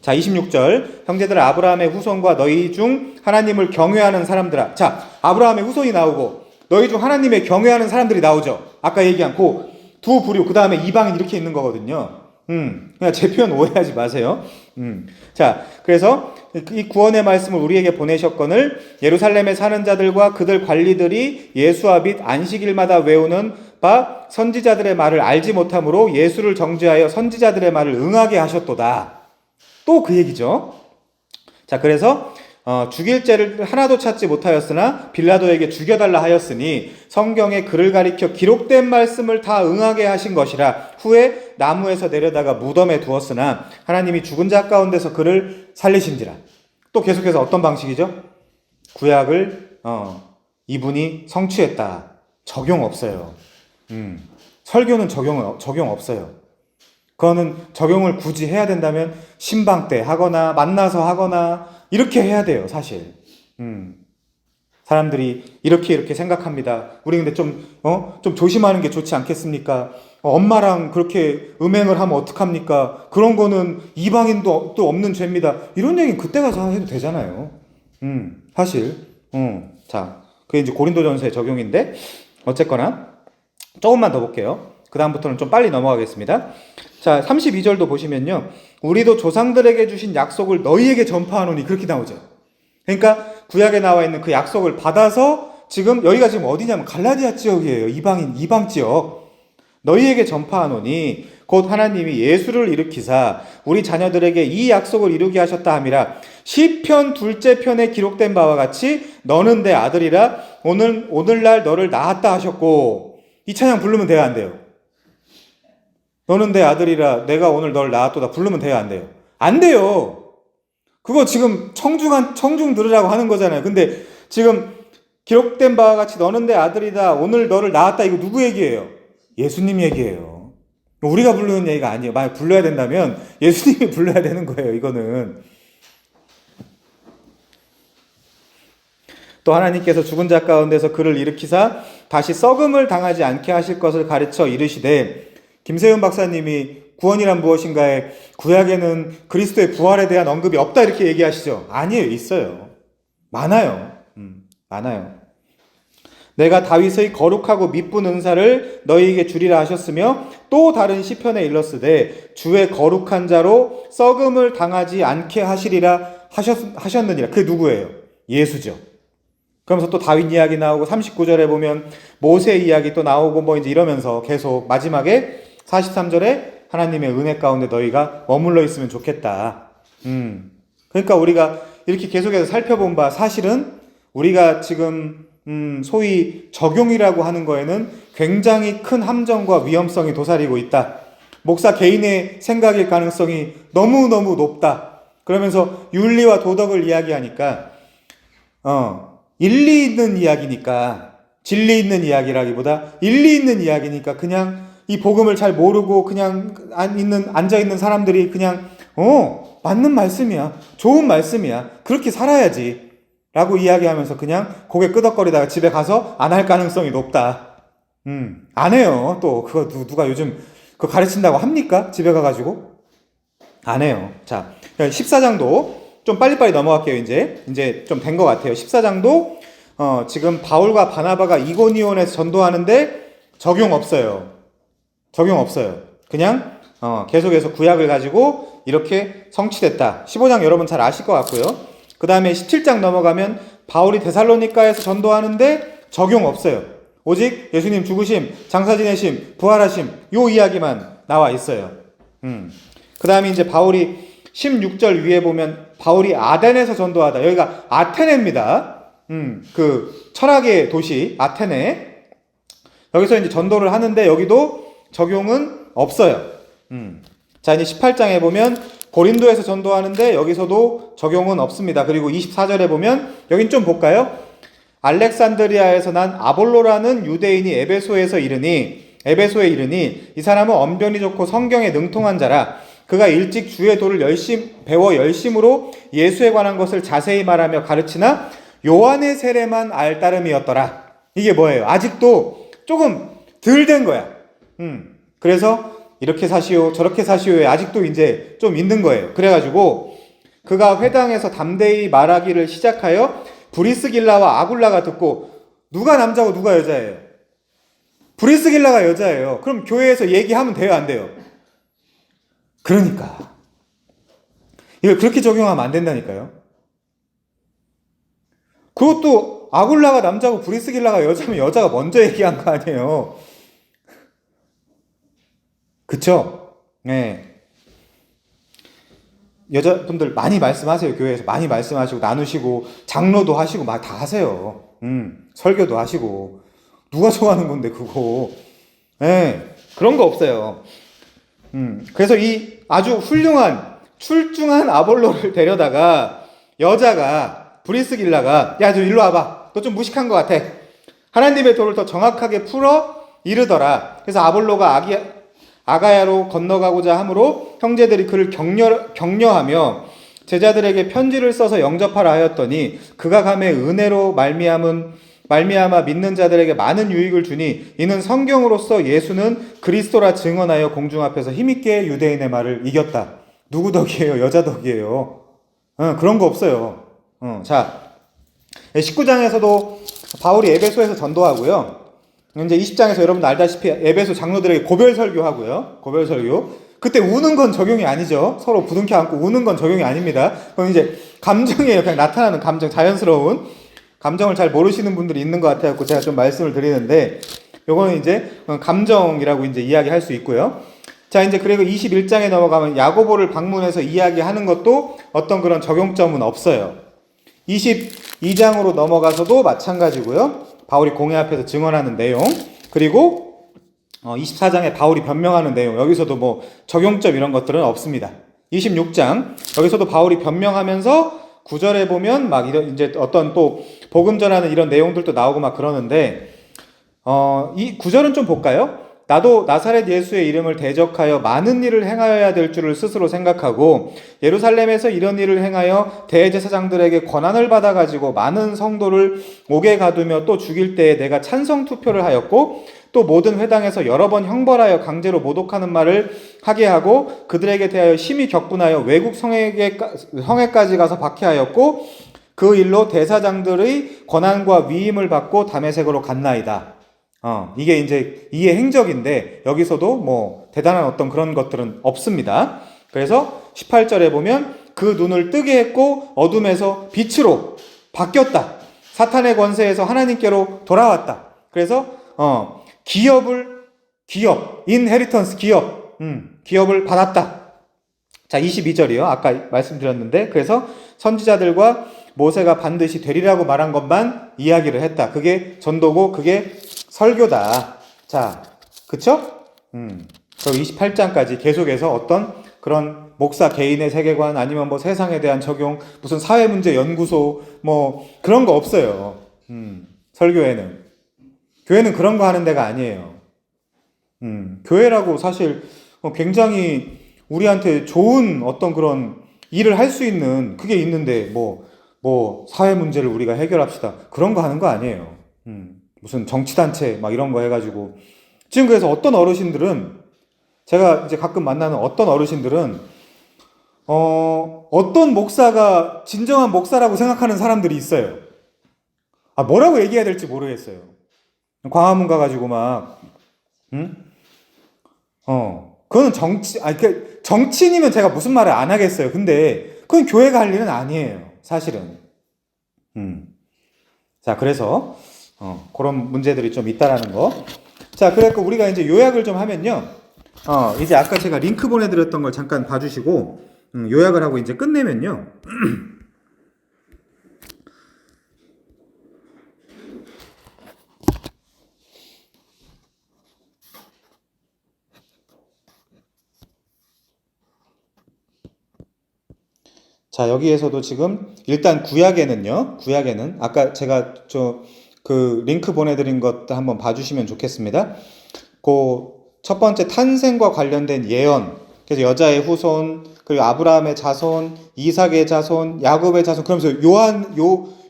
Speaker 1: 자, 26절 형제들 아브라함의 후손과 너희 중 하나님을 경외하는 사람들아. 자, 아브라함의 후손이 나오고 너희 중 하나님의 경외하는 사람들이 나오죠. 아까 얘기한 그 두 부류, 그 다음에 이방인 이렇게 있는 거거든요. 그냥 제 표현 오해하지 마세요. 자, 그래서 이 구원의 말씀을 우리에게 보내셨거늘 예루살렘에 사는 자들과 그들 관리들이 예수와 및 안식일마다 외우는 바 선지자들의 말을 알지 못함으로 예수를 정죄하여 선지자들의 말을 응하게 하셨도다. 또 그 얘기죠. 자, 그래서 죽일 죄를 하나도 찾지 못하였으나 빌라도에게 죽여달라 하였으니 성경에 그를 가리켜 기록된 말씀을 다 응하게 하신 것이라. 후에 나무에서 내려다가 무덤에 두었으나 하나님이 죽은 자 가운데서 그를 살리신지라. 또 계속해서 어떤 방식이죠? 구약을 이분이 성취했다. 적용 없어요. 설교는 적용 없어요. 그거는 적용을 굳이 해야 된다면 신방 때 하거나 만나서 하거나 이렇게 해야 돼요, 사실. 사람들이 이렇게 생각합니다. 우리 근데 좀 조심하는 게 좋지 않겠습니까? 엄마랑 그렇게 음행을 하면 어떡합니까? 그런 거는 이방인도 또 없는 죄입니다. 이런 얘기는 그때 가서 해도 되잖아요. 사실. 자, 그게 이제 고린도전서의 적용인데, 어쨌거나, 조금만 더 볼게요. 그 다음부터는 좀 빨리 넘어가겠습니다. 자, 32절도 보시면요. 우리도 조상들에게 주신 약속을 너희에게 전파하노니, 그렇게 나오죠. 그러니까 구약에 나와 있는 그 약속을 받아서 여기가 지금 어디냐면 갈라디아 지역이에요. 이방 지역. 너희에게 전파하노니 곧 하나님이 예수를 일으키사 우리 자녀들에게 이 약속을 이루게 하셨다 함이라. 시편 2째 편에 기록된 바와 같이 너는 내 아들이라 오늘날 너를 낳았다 하셨고. 이 찬양 부르면 돼요, 안 돼요? 너는 내 아들이라 내가 오늘 널 낳았도다 부르면 돼요, 안 돼요? 안 돼요. 그거 지금 청중 들으라고 하는 거잖아요. 근데 지금 기록된 바와 같이 너는 내 아들이다 오늘 너를 낳았다, 이거 누구 얘기예요? 예수님 얘기예요. 우리가 부르는 얘기가 아니에요. 만약 불러야 된다면 예수님이 불러야 되는 거예요. 이거는. 또 하나님께서 죽은 자 가운데서 그를 일으키사 다시 썩음을 당하지 않게 하실 것을 가르쳐 이르시되. 김세윤 박사님이 구원이란 무엇인가에 구약에는 그리스도의 부활에 대한 언급이 없다 이렇게 얘기하시죠. 아니에요. 있어요. 많아요. 많아요. 내가 다윗의 거룩하고 미쁜 은사를 너희에게 주리라 하셨으며 또 다른 시편에 일렀으되 주의 거룩한 자로 썩음을 당하지 않게 하시리라 하셨느니라. 그게 누구예요? 예수죠. 그러면서 또 다윗 이야기 나오고 39절에 보면 모세 이야기 또 나오고 뭐 이제 이러면서 계속 마지막에 43절에 하나님의 은혜 가운데 너희가 머물러 있으면 좋겠다. 그러니까 우리가 이렇게 계속해서 살펴본 바 사실은 우리가 지금 소위 적용이라고 하는 거에는 굉장히 큰 함정과 위험성이 도사리고 있다. 목사 개인의 생각일 가능성이 너무너무 높다. 그러면서 윤리와 도덕을 이야기하니까 일리 있는 이야기니까, 진리 있는 이야기라기보다 일리 있는 이야기니까 그냥 이 복음을 잘 모르고 그냥 앉아있는 사람들이 그냥 맞는 말씀이야, 좋은 말씀이야, 그렇게 살아야지 라고 이야기하면서 그냥 고개 끄덕거리다가 집에 가서 안 할 가능성이 높다. 안 해요. 또 그거 누가 요즘 그거 가르친다고 합니까? 집에 가가지고 안 해요. 자, 14장도 좀 빨리빨리 넘어갈게요. 이제 좀 된 것 같아요. 14장도 지금 바울과 바나바가 이고니온에서 전도하는데 적용 없어요. 그냥 계속해서 구약을 가지고 이렇게 성취됐다. 15장 여러분 잘 아실 것 같고요. 그 다음에 17장 넘어가면 바울이 데살로니가에서 전도하는데 적용 없어요. 오직 예수님 죽으심, 장사 지내심, 부활하심 요 이야기만 나와 있어요. 그 다음에 이제 바울이 16절 위에 보면 바울이 아덴에서 전도하다. 여기가 아테네입니다. 그 철학의 도시 아테네. 여기서 이제 전도를 하는데 여기도 적용은 없어요. 자, 이제 18장에 보면 고린도에서 전도하는데 여기서도 적용은 없습니다. 그리고 24절에 보면 여긴 좀 볼까요? 알렉산드리아에서 난 아볼로라는 유대인이 에베소에 이르니 이 사람은 언변이 좋고 성경에 능통한 자라. 그가 일찍 주의 도를 배워 열심으로 예수에 관한 것을 자세히 말하며 가르치나 요한의 세례만 알 따름이었더라. 이게 뭐예요? 아직도 조금 덜 된 거야. 그래서 이렇게 사시오 저렇게 사시오에 아직도 이제 좀 있는 거예요. 그래가지고 그가 회당에서 담대히 말하기를 시작하여 브리스길라와 아굴라가 듣고, 누가 남자고 누가 여자예요? 브리스길라가 여자예요. 그럼 교회에서 얘기하면 돼요, 안 돼요? 그러니까 이걸 그렇게 적용하면 안 된다니까요. 그것도 아굴라가 남자고 브리스길라가 여자면 여자가 먼저 얘기한 거 아니에요. 그쵸? 네. 여자분들 많이 말씀하세요. 교회에서 많이 말씀하시고 나누시고 장로도 하시고 막 다 하세요. 설교도 하시고. 누가 좋아하는 건데 그거. 네. 그런 거 없어요. 그래서 이 아주 훌륭한 출중한 아볼로를 데려다가 여자가 브리스길라가 야, 너 일로 와봐. 너 좀 무식한 것 같아. 하나님의 도를 더 정확하게 풀어 이르더라. 그래서 아볼로가 아가야로 건너가고자 하므로 형제들이 그를 격려하며 제자들에게 편지를 써서 영접하라 하였더니 그가 감에 은혜로 말미암아 믿는 자들에게 많은 유익을 주니 이는 성경으로서 예수는 그리스도라 증언하여 공중 앞에서 힘있게 유대인의 말을 이겼다. 누구 덕이에요? 여자 덕이에요. 그런 거 없어요. 자, 19장에서도 바울이 에베소에서 전도하고요. 이제 20장에서 여러분 알다시피 에베소 장로들에게 고별 설교하고요. 고별 설교. 그때 우는 건 적용이 아니죠. 서로 부둥켜 안고 우는 건 적용이 아닙니다. 그건 이제 감정이에요. 그냥 나타나는 감정, 자연스러운 감정을 잘 모르시는 분들이 있는 것 같아서 제가 좀 말씀을 드리는데, 요거는 이제 감정이라고 이제 이야기할 수 있고요. 자, 이제 그리고 21장에 넘어가면 야고보를 방문해서 이야기하는 것도 어떤 그런 적용점은 없어요. 22장으로 넘어가서도 마찬가지고요. 바울이 공회 앞에서 증언하는 내용, 그리고 24장에 바울이 변명하는 내용, 여기서도 뭐 적용점 이런 것들은 없습니다. 26장 여기서도 바울이 변명하면서 9절에 보면 막 이제 어떤 또 복음 전하는 이런 내용들도 나오고 막 그러는데, 이 9절은 좀 볼까요? 나도 나사렛 예수의 이름을 대적하여 많은 일을 행하여야 될 줄을 스스로 생각하고 예루살렘에서 이런 일을 행하여 대제사장들에게 권한을 받아가지고 많은 성도를 옥에 가두며 또 죽일 때에 내가 찬성 투표를 하였고 또 모든 회당에서 여러 번 형벌하여 강제로 모독하는 말을 하게 하고 그들에게 대하여 심히 격분하여 외국 성에까지 가서 박해하였고 그 일로 대사장들의 권한과 위임을 받고 다메섹으로 갔나이다. 이게 이제 이의 행적인데 여기서도 뭐 대단한 어떤 그런 것들은 없습니다. 그래서 18절에 보면 그 눈을 뜨게 했고 어둠에서 빛으로 바뀌었다. 사탄의 권세에서 하나님께로 돌아왔다. 그래서 인헤리턴스 기업을 받았다. 자, 22절이요. 아까 말씀드렸는데, 그래서 선지자들과 모세가 반드시 되리라고 말한 것만 이야기를 했다. 그게 전도고, 그게 설교다. 자, 그쵸? 그럼 28장까지 계속해서 어떤 그런 목사 개인의 세계관, 아니면 뭐 세상에 대한 적용, 무슨 사회문제 연구소, 뭐 그런 거 없어요. 설교에는. 교회는 그런 거 하는 데가 아니에요. 교회라고 사실 굉장히 우리한테 좋은 어떤 그런 일을 할 수 있는 그게 있는데 뭐 사회 문제를 우리가 해결합시다. 그런 거 하는 거 아니에요. 무슨 정치단체 막 이런 거 해가지고 지금 그래서 어떤 어르신들은 제가 이제 가끔 만나는 어떤 어르신들은 어떤 목사가 진정한 목사라고 생각하는 사람들이 있어요. 뭐라고 얘기해야 될지 모르겠어요. 광화문 가가지고 막 그거는 정치인이면 제가 무슨 말을 안 하겠어요. 근데 그건 교회가 할 일은 아니에요. 사실은. 자, 그래서 그런 문제들이 좀 있다라는 거. 자, 그래서 우리가 이제 요약을 좀 하면요. 이제 아까 제가 링크 보내드렸던 걸 잠깐 봐주시고 요약을 하고 이제 끝내면요. 자, 여기에서도 지금 일단 구약에는 아까 제가 그 링크 보내드린 것도 한번 봐주시면 좋겠습니다. 그 첫 번째 탄생과 관련된 예언, 그래서 여자의 후손, 그리고 아브라함의 자손, 이삭의 자손, 야곱의 자손, 그러면서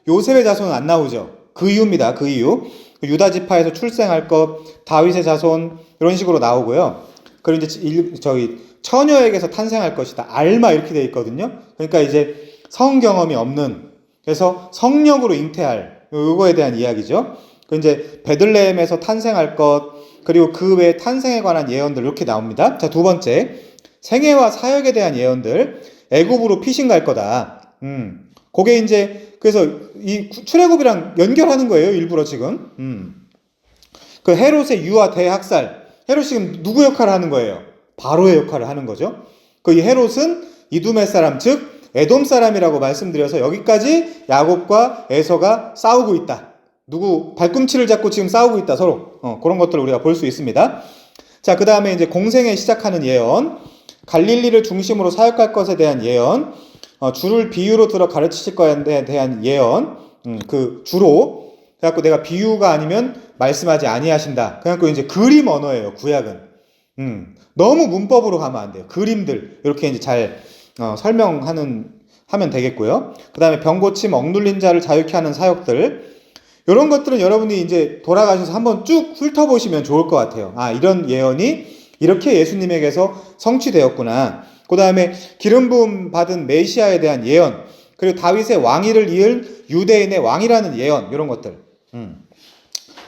Speaker 1: 요셉의 자손은 안 나오죠. 그 이유입니다. 그 이유. 유다 지파에서 출생할 것, 다윗의 자손 이런 식으로 나오고요. 그리고 이제 처녀에게서 탄생할 것이다. 알마 이렇게 되어 있거든요. 그러니까 이제 성 경험이 없는, 그래서 성령으로 잉태할 요거에 대한 이야기죠. 그 이제 베들레헴에서 탄생할 것, 그리고 그 외에 탄생에 관한 예언들 이렇게 나옵니다. 자, 두 번째, 생애와 사역에 대한 예언들. 애굽으로 피신 갈 거다. 그게 이제 그래서 이 출애굽이랑 연결하는 거예요. 일부러 지금. 그 헤롯의 유아 대학살. 헤롯이 지금 누구 역할을 하는 거예요? 바로의 역할을 하는 거죠. 그 이 헤롯은 이두메 사람, 즉 에돔 사람이라고 말씀드려서 여기까지 야곱과 에서가 싸우고 있다. 누구 발꿈치를 잡고 지금 싸우고 있다 서로. 그런 것들을 우리가 볼 수 있습니다. 자, 그 다음에 이제 공생에 시작하는 예언, 갈릴리를 중심으로 사역할 것에 대한 예언, 주를 비유로 들어 가르치실 것에 대한 예언, 그 주로 그래갖고 내가 비유가 아니면 말씀하지 아니하신다. 그래갖고 이제 그림 언어예요. 구약은. 너무 문법으로 가면 안 돼요. 그림들 이렇게 이제 잘 하면 되겠고요. 그 다음에 병고침, 억눌린 자를 자유케 하는 사역들, 이런 것들은 여러분이 이제 돌아가셔서 한번 쭉 훑어보시면 좋을 것 같아요. 이런 예언이 이렇게 예수님에게서 성취되었구나. 그 다음에 기름 부음 받은 메시아에 대한 예언, 그리고 다윗의 왕위를 이을 유대인의 왕이라는 예언, 이런 것들.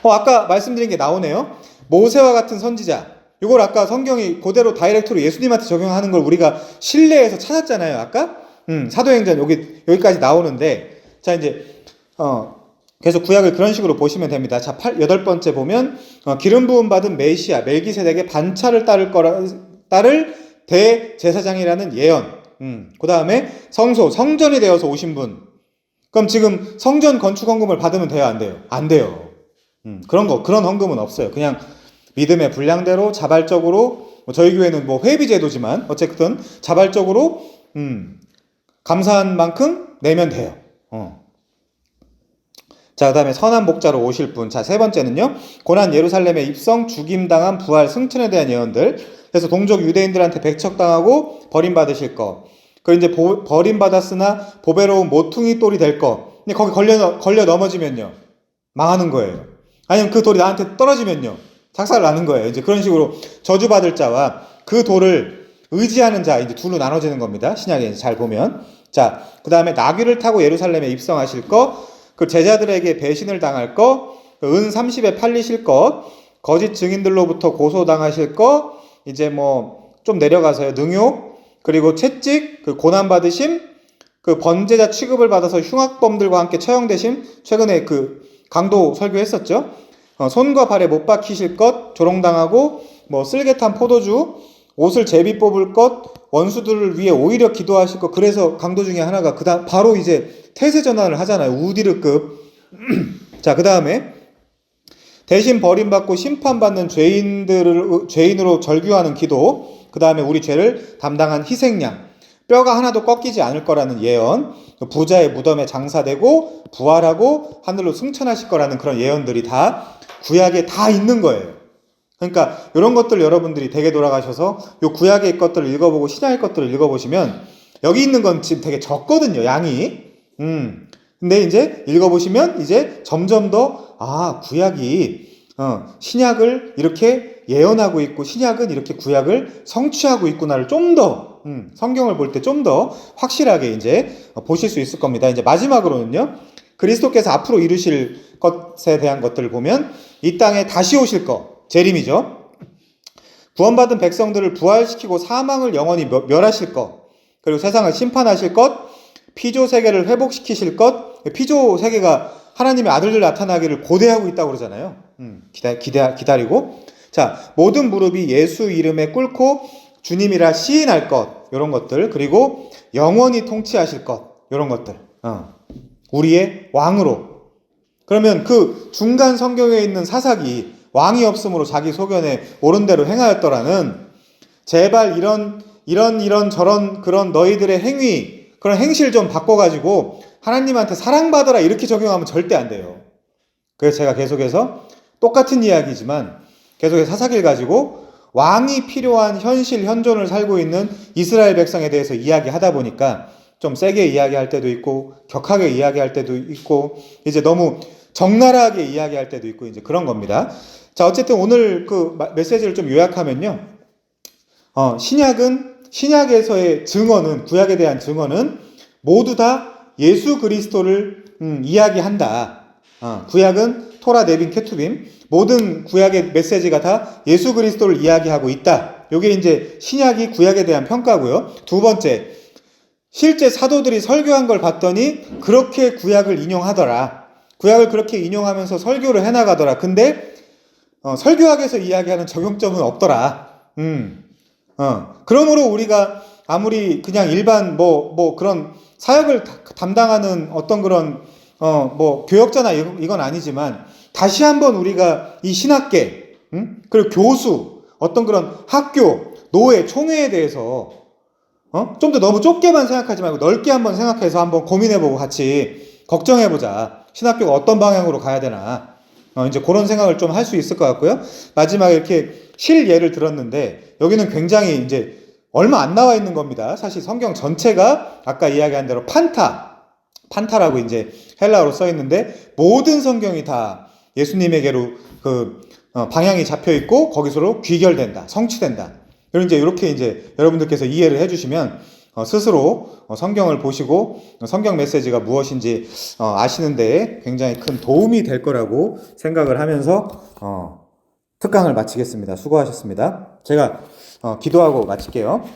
Speaker 1: 아까 말씀드린 게 나오네요. 모세와 같은 선지자. 이걸 아까 성경이 그대로 다이렉트로 예수님한테 적용하는 걸 우리가 신뢰해서 찾았잖아요. 아까 사도행전 여기까지 나오는데, 자 이제 그래서 구약을 그런 식으로 보시면 됩니다. 자, 8번째 보면 기름 부음 받은 메시아 멜기세덱의 반차를 따를 대제사장이라는 예언. 그 다음에 성전이 되어서 오신 분. 그럼 지금 성전 건축 헌금을 받으면 돼요, 안 돼요? 안 돼요. 그런 헌금은 없어요. 그냥 믿음의 분량대로 자발적으로, 저희 교회는 뭐 회비 제도지만 어쨌든 자발적으로 감사한 만큼 내면 돼요. 자, 그 다음에 선한 목자로 오실 분. 자, 세 번째는요, 고난 예루살렘에 입성, 죽임당한 부활, 승천에 대한 예언들. 그래서 동족 유대인들한테 배척당하고 버림받으실 거. 그리고 이제 버림받았으나 보배로운 모퉁이 돌이 될 거. 근데 거기 걸려 넘어지면요, 망하는 거예요. 아니면 그 돌이 나한테 떨어지면요, 작살 나는 거예요. 이제 그런 식으로 저주받을 자와 그 돌을 의지하는 자, 이제 둘로 나눠지는 겁니다. 신약에 잘 보면. 자, 그 다음에 나귀를 타고 예루살렘에 입성하실 것, 그 제자들에게 배신을 당할 것, 은 30에 팔리실 것, 거짓 증인들로부터 고소당하실 것, 이제 뭐 좀 내려가서요, 능욕, 그리고 채찍, 그 고난받으심, 그 번제자 취급을 받아서 흉악범들과 함께 처형되심, 최근에 그 강도 설교했었죠. 손과 발에 못 박히실 것, 조롱당하고, 뭐 쓸개탄 포도주, 옷을 제비 뽑을 것, 원수들을 위해 오히려 기도하실 것. 그래서 강도 중에 하나가 그다음 바로 이제 태세 전환을 하잖아요. 우디르급. 자, 그 다음에 대신 버림받고 심판받는 죄인으로 절규하는 기도. 그 다음에 우리 죄를 담당한 희생양. 뼈가 하나도 꺾이지 않을 거라는 예언. 부자의 무덤에 장사되고 부활하고 하늘로 승천하실 거라는 그런 예언들이 다 구약에 다 있는 거예요. 그러니까 이런 것들 여러분들이 댁에 돌아가셔서 요 구약의 것들을 읽어보고 신약의 것들을 읽어보시면 여기 있는 건 지금 되게 적거든요, 양이. 근데 이제 읽어보시면 이제 점점 더 구약이 신약을 이렇게 예언하고 있고 신약은 이렇게 구약을 성취하고 있구나를 좀 더 성경을 볼 때 좀 더 확실하게 이제 보실 수 있을 겁니다. 이제 마지막으로는요, 그리스도께서 앞으로 이루실 것에 대한 것들을 보면 이 땅에 다시 오실 것, 재림이죠. 구원받은 백성들을 부활시키고 사망을 영원히 멸하실 것, 그리고 세상을 심판하실 것, 피조 세계를 회복시키실 것. 피조 세계가 하나님의 아들들 나타나기를 고대하고 있다고 그러잖아요. 기다리고. 자, 모든 무릎이 예수 이름에 꿇고 주님이라 시인할 것, 이런 것들. 그리고 영원히 통치하실 것, 이런 것들. 우리의 왕으로. 그러면 그 중간 성경에 있는 사사기, 왕이 없으므로 자기 소견에 옳은 대로 행하였더라는, 제발 이런 저런 그런 너희들의 행위, 그런 행실 좀 바꿔가지고 하나님한테 사랑받아라 이렇게 적용하면 절대 안 돼요. 그래서 제가 계속해서 똑같은 이야기지만 계속해서 사사기를 가지고 왕이 필요한 현실 현존을 살고 있는 이스라엘 백성에 대해서 이야기하다 보니까 좀 세게 이야기할 때도 있고 격하게 이야기할 때도 있고 이제 너무 적나라하게 이야기할 때도 있고 이제 그런 겁니다. 자, 어쨌든 오늘 그 메시지를 좀 요약하면요, 신약에서의 증언은, 구약에 대한 증언은 모두 다 예수 그리스도를 이야기한다. 구약은 토라, 네빈, 케투빔, 모든 구약의 메시지가 다 예수 그리스도를 이야기하고 있다. 요게 이제 신약이 구약에 대한 평가고요. 두 번째, 실제 사도들이 설교한 걸 봤더니 그렇게 구약을 인용하더라. 구약을 그렇게 인용하면서 설교를 해나가더라. 근데 설교학에서 이야기하는 적용점은 없더라. 그러므로 우리가 아무리 그냥 일반 뭐 그런 사역을 담당하는 어떤 그런 뭐 교역자나 이건 아니지만 다시 한번 우리가 이 신학계, 그리고 교수, 어떤 그런 학교, 노회, 총회에 대해서 좀 더 너무 좁게만 생각하지 말고 넓게 한번 생각해서 한번 고민해보고 같이 걱정해보자. 신학교가 어떤 방향으로 가야 되나. 이제 그런 생각을 좀 할 수 있을 것 같고요. 마지막에 이렇게 실예를 들었는데 여기는 굉장히 이제 얼마 안 나와 있는 겁니다. 사실 성경 전체가 아까 이야기한 대로 판타라고 이제 헬라어로 써 있는데 모든 성경이 다 예수님에게로 그 방향이 잡혀 있고 거기서로 귀결된다, 성취된다. 그리고 이제 이렇게 이제 여러분들께서 이해를 해주시면 스스로 성경을 보시고 성경 메시지가 무엇인지 아시는 데에 굉장히 큰 도움이 될 거라고 생각을 하면서 특강을 마치겠습니다. 수고하셨습니다. 제가 기도하고 마칠게요.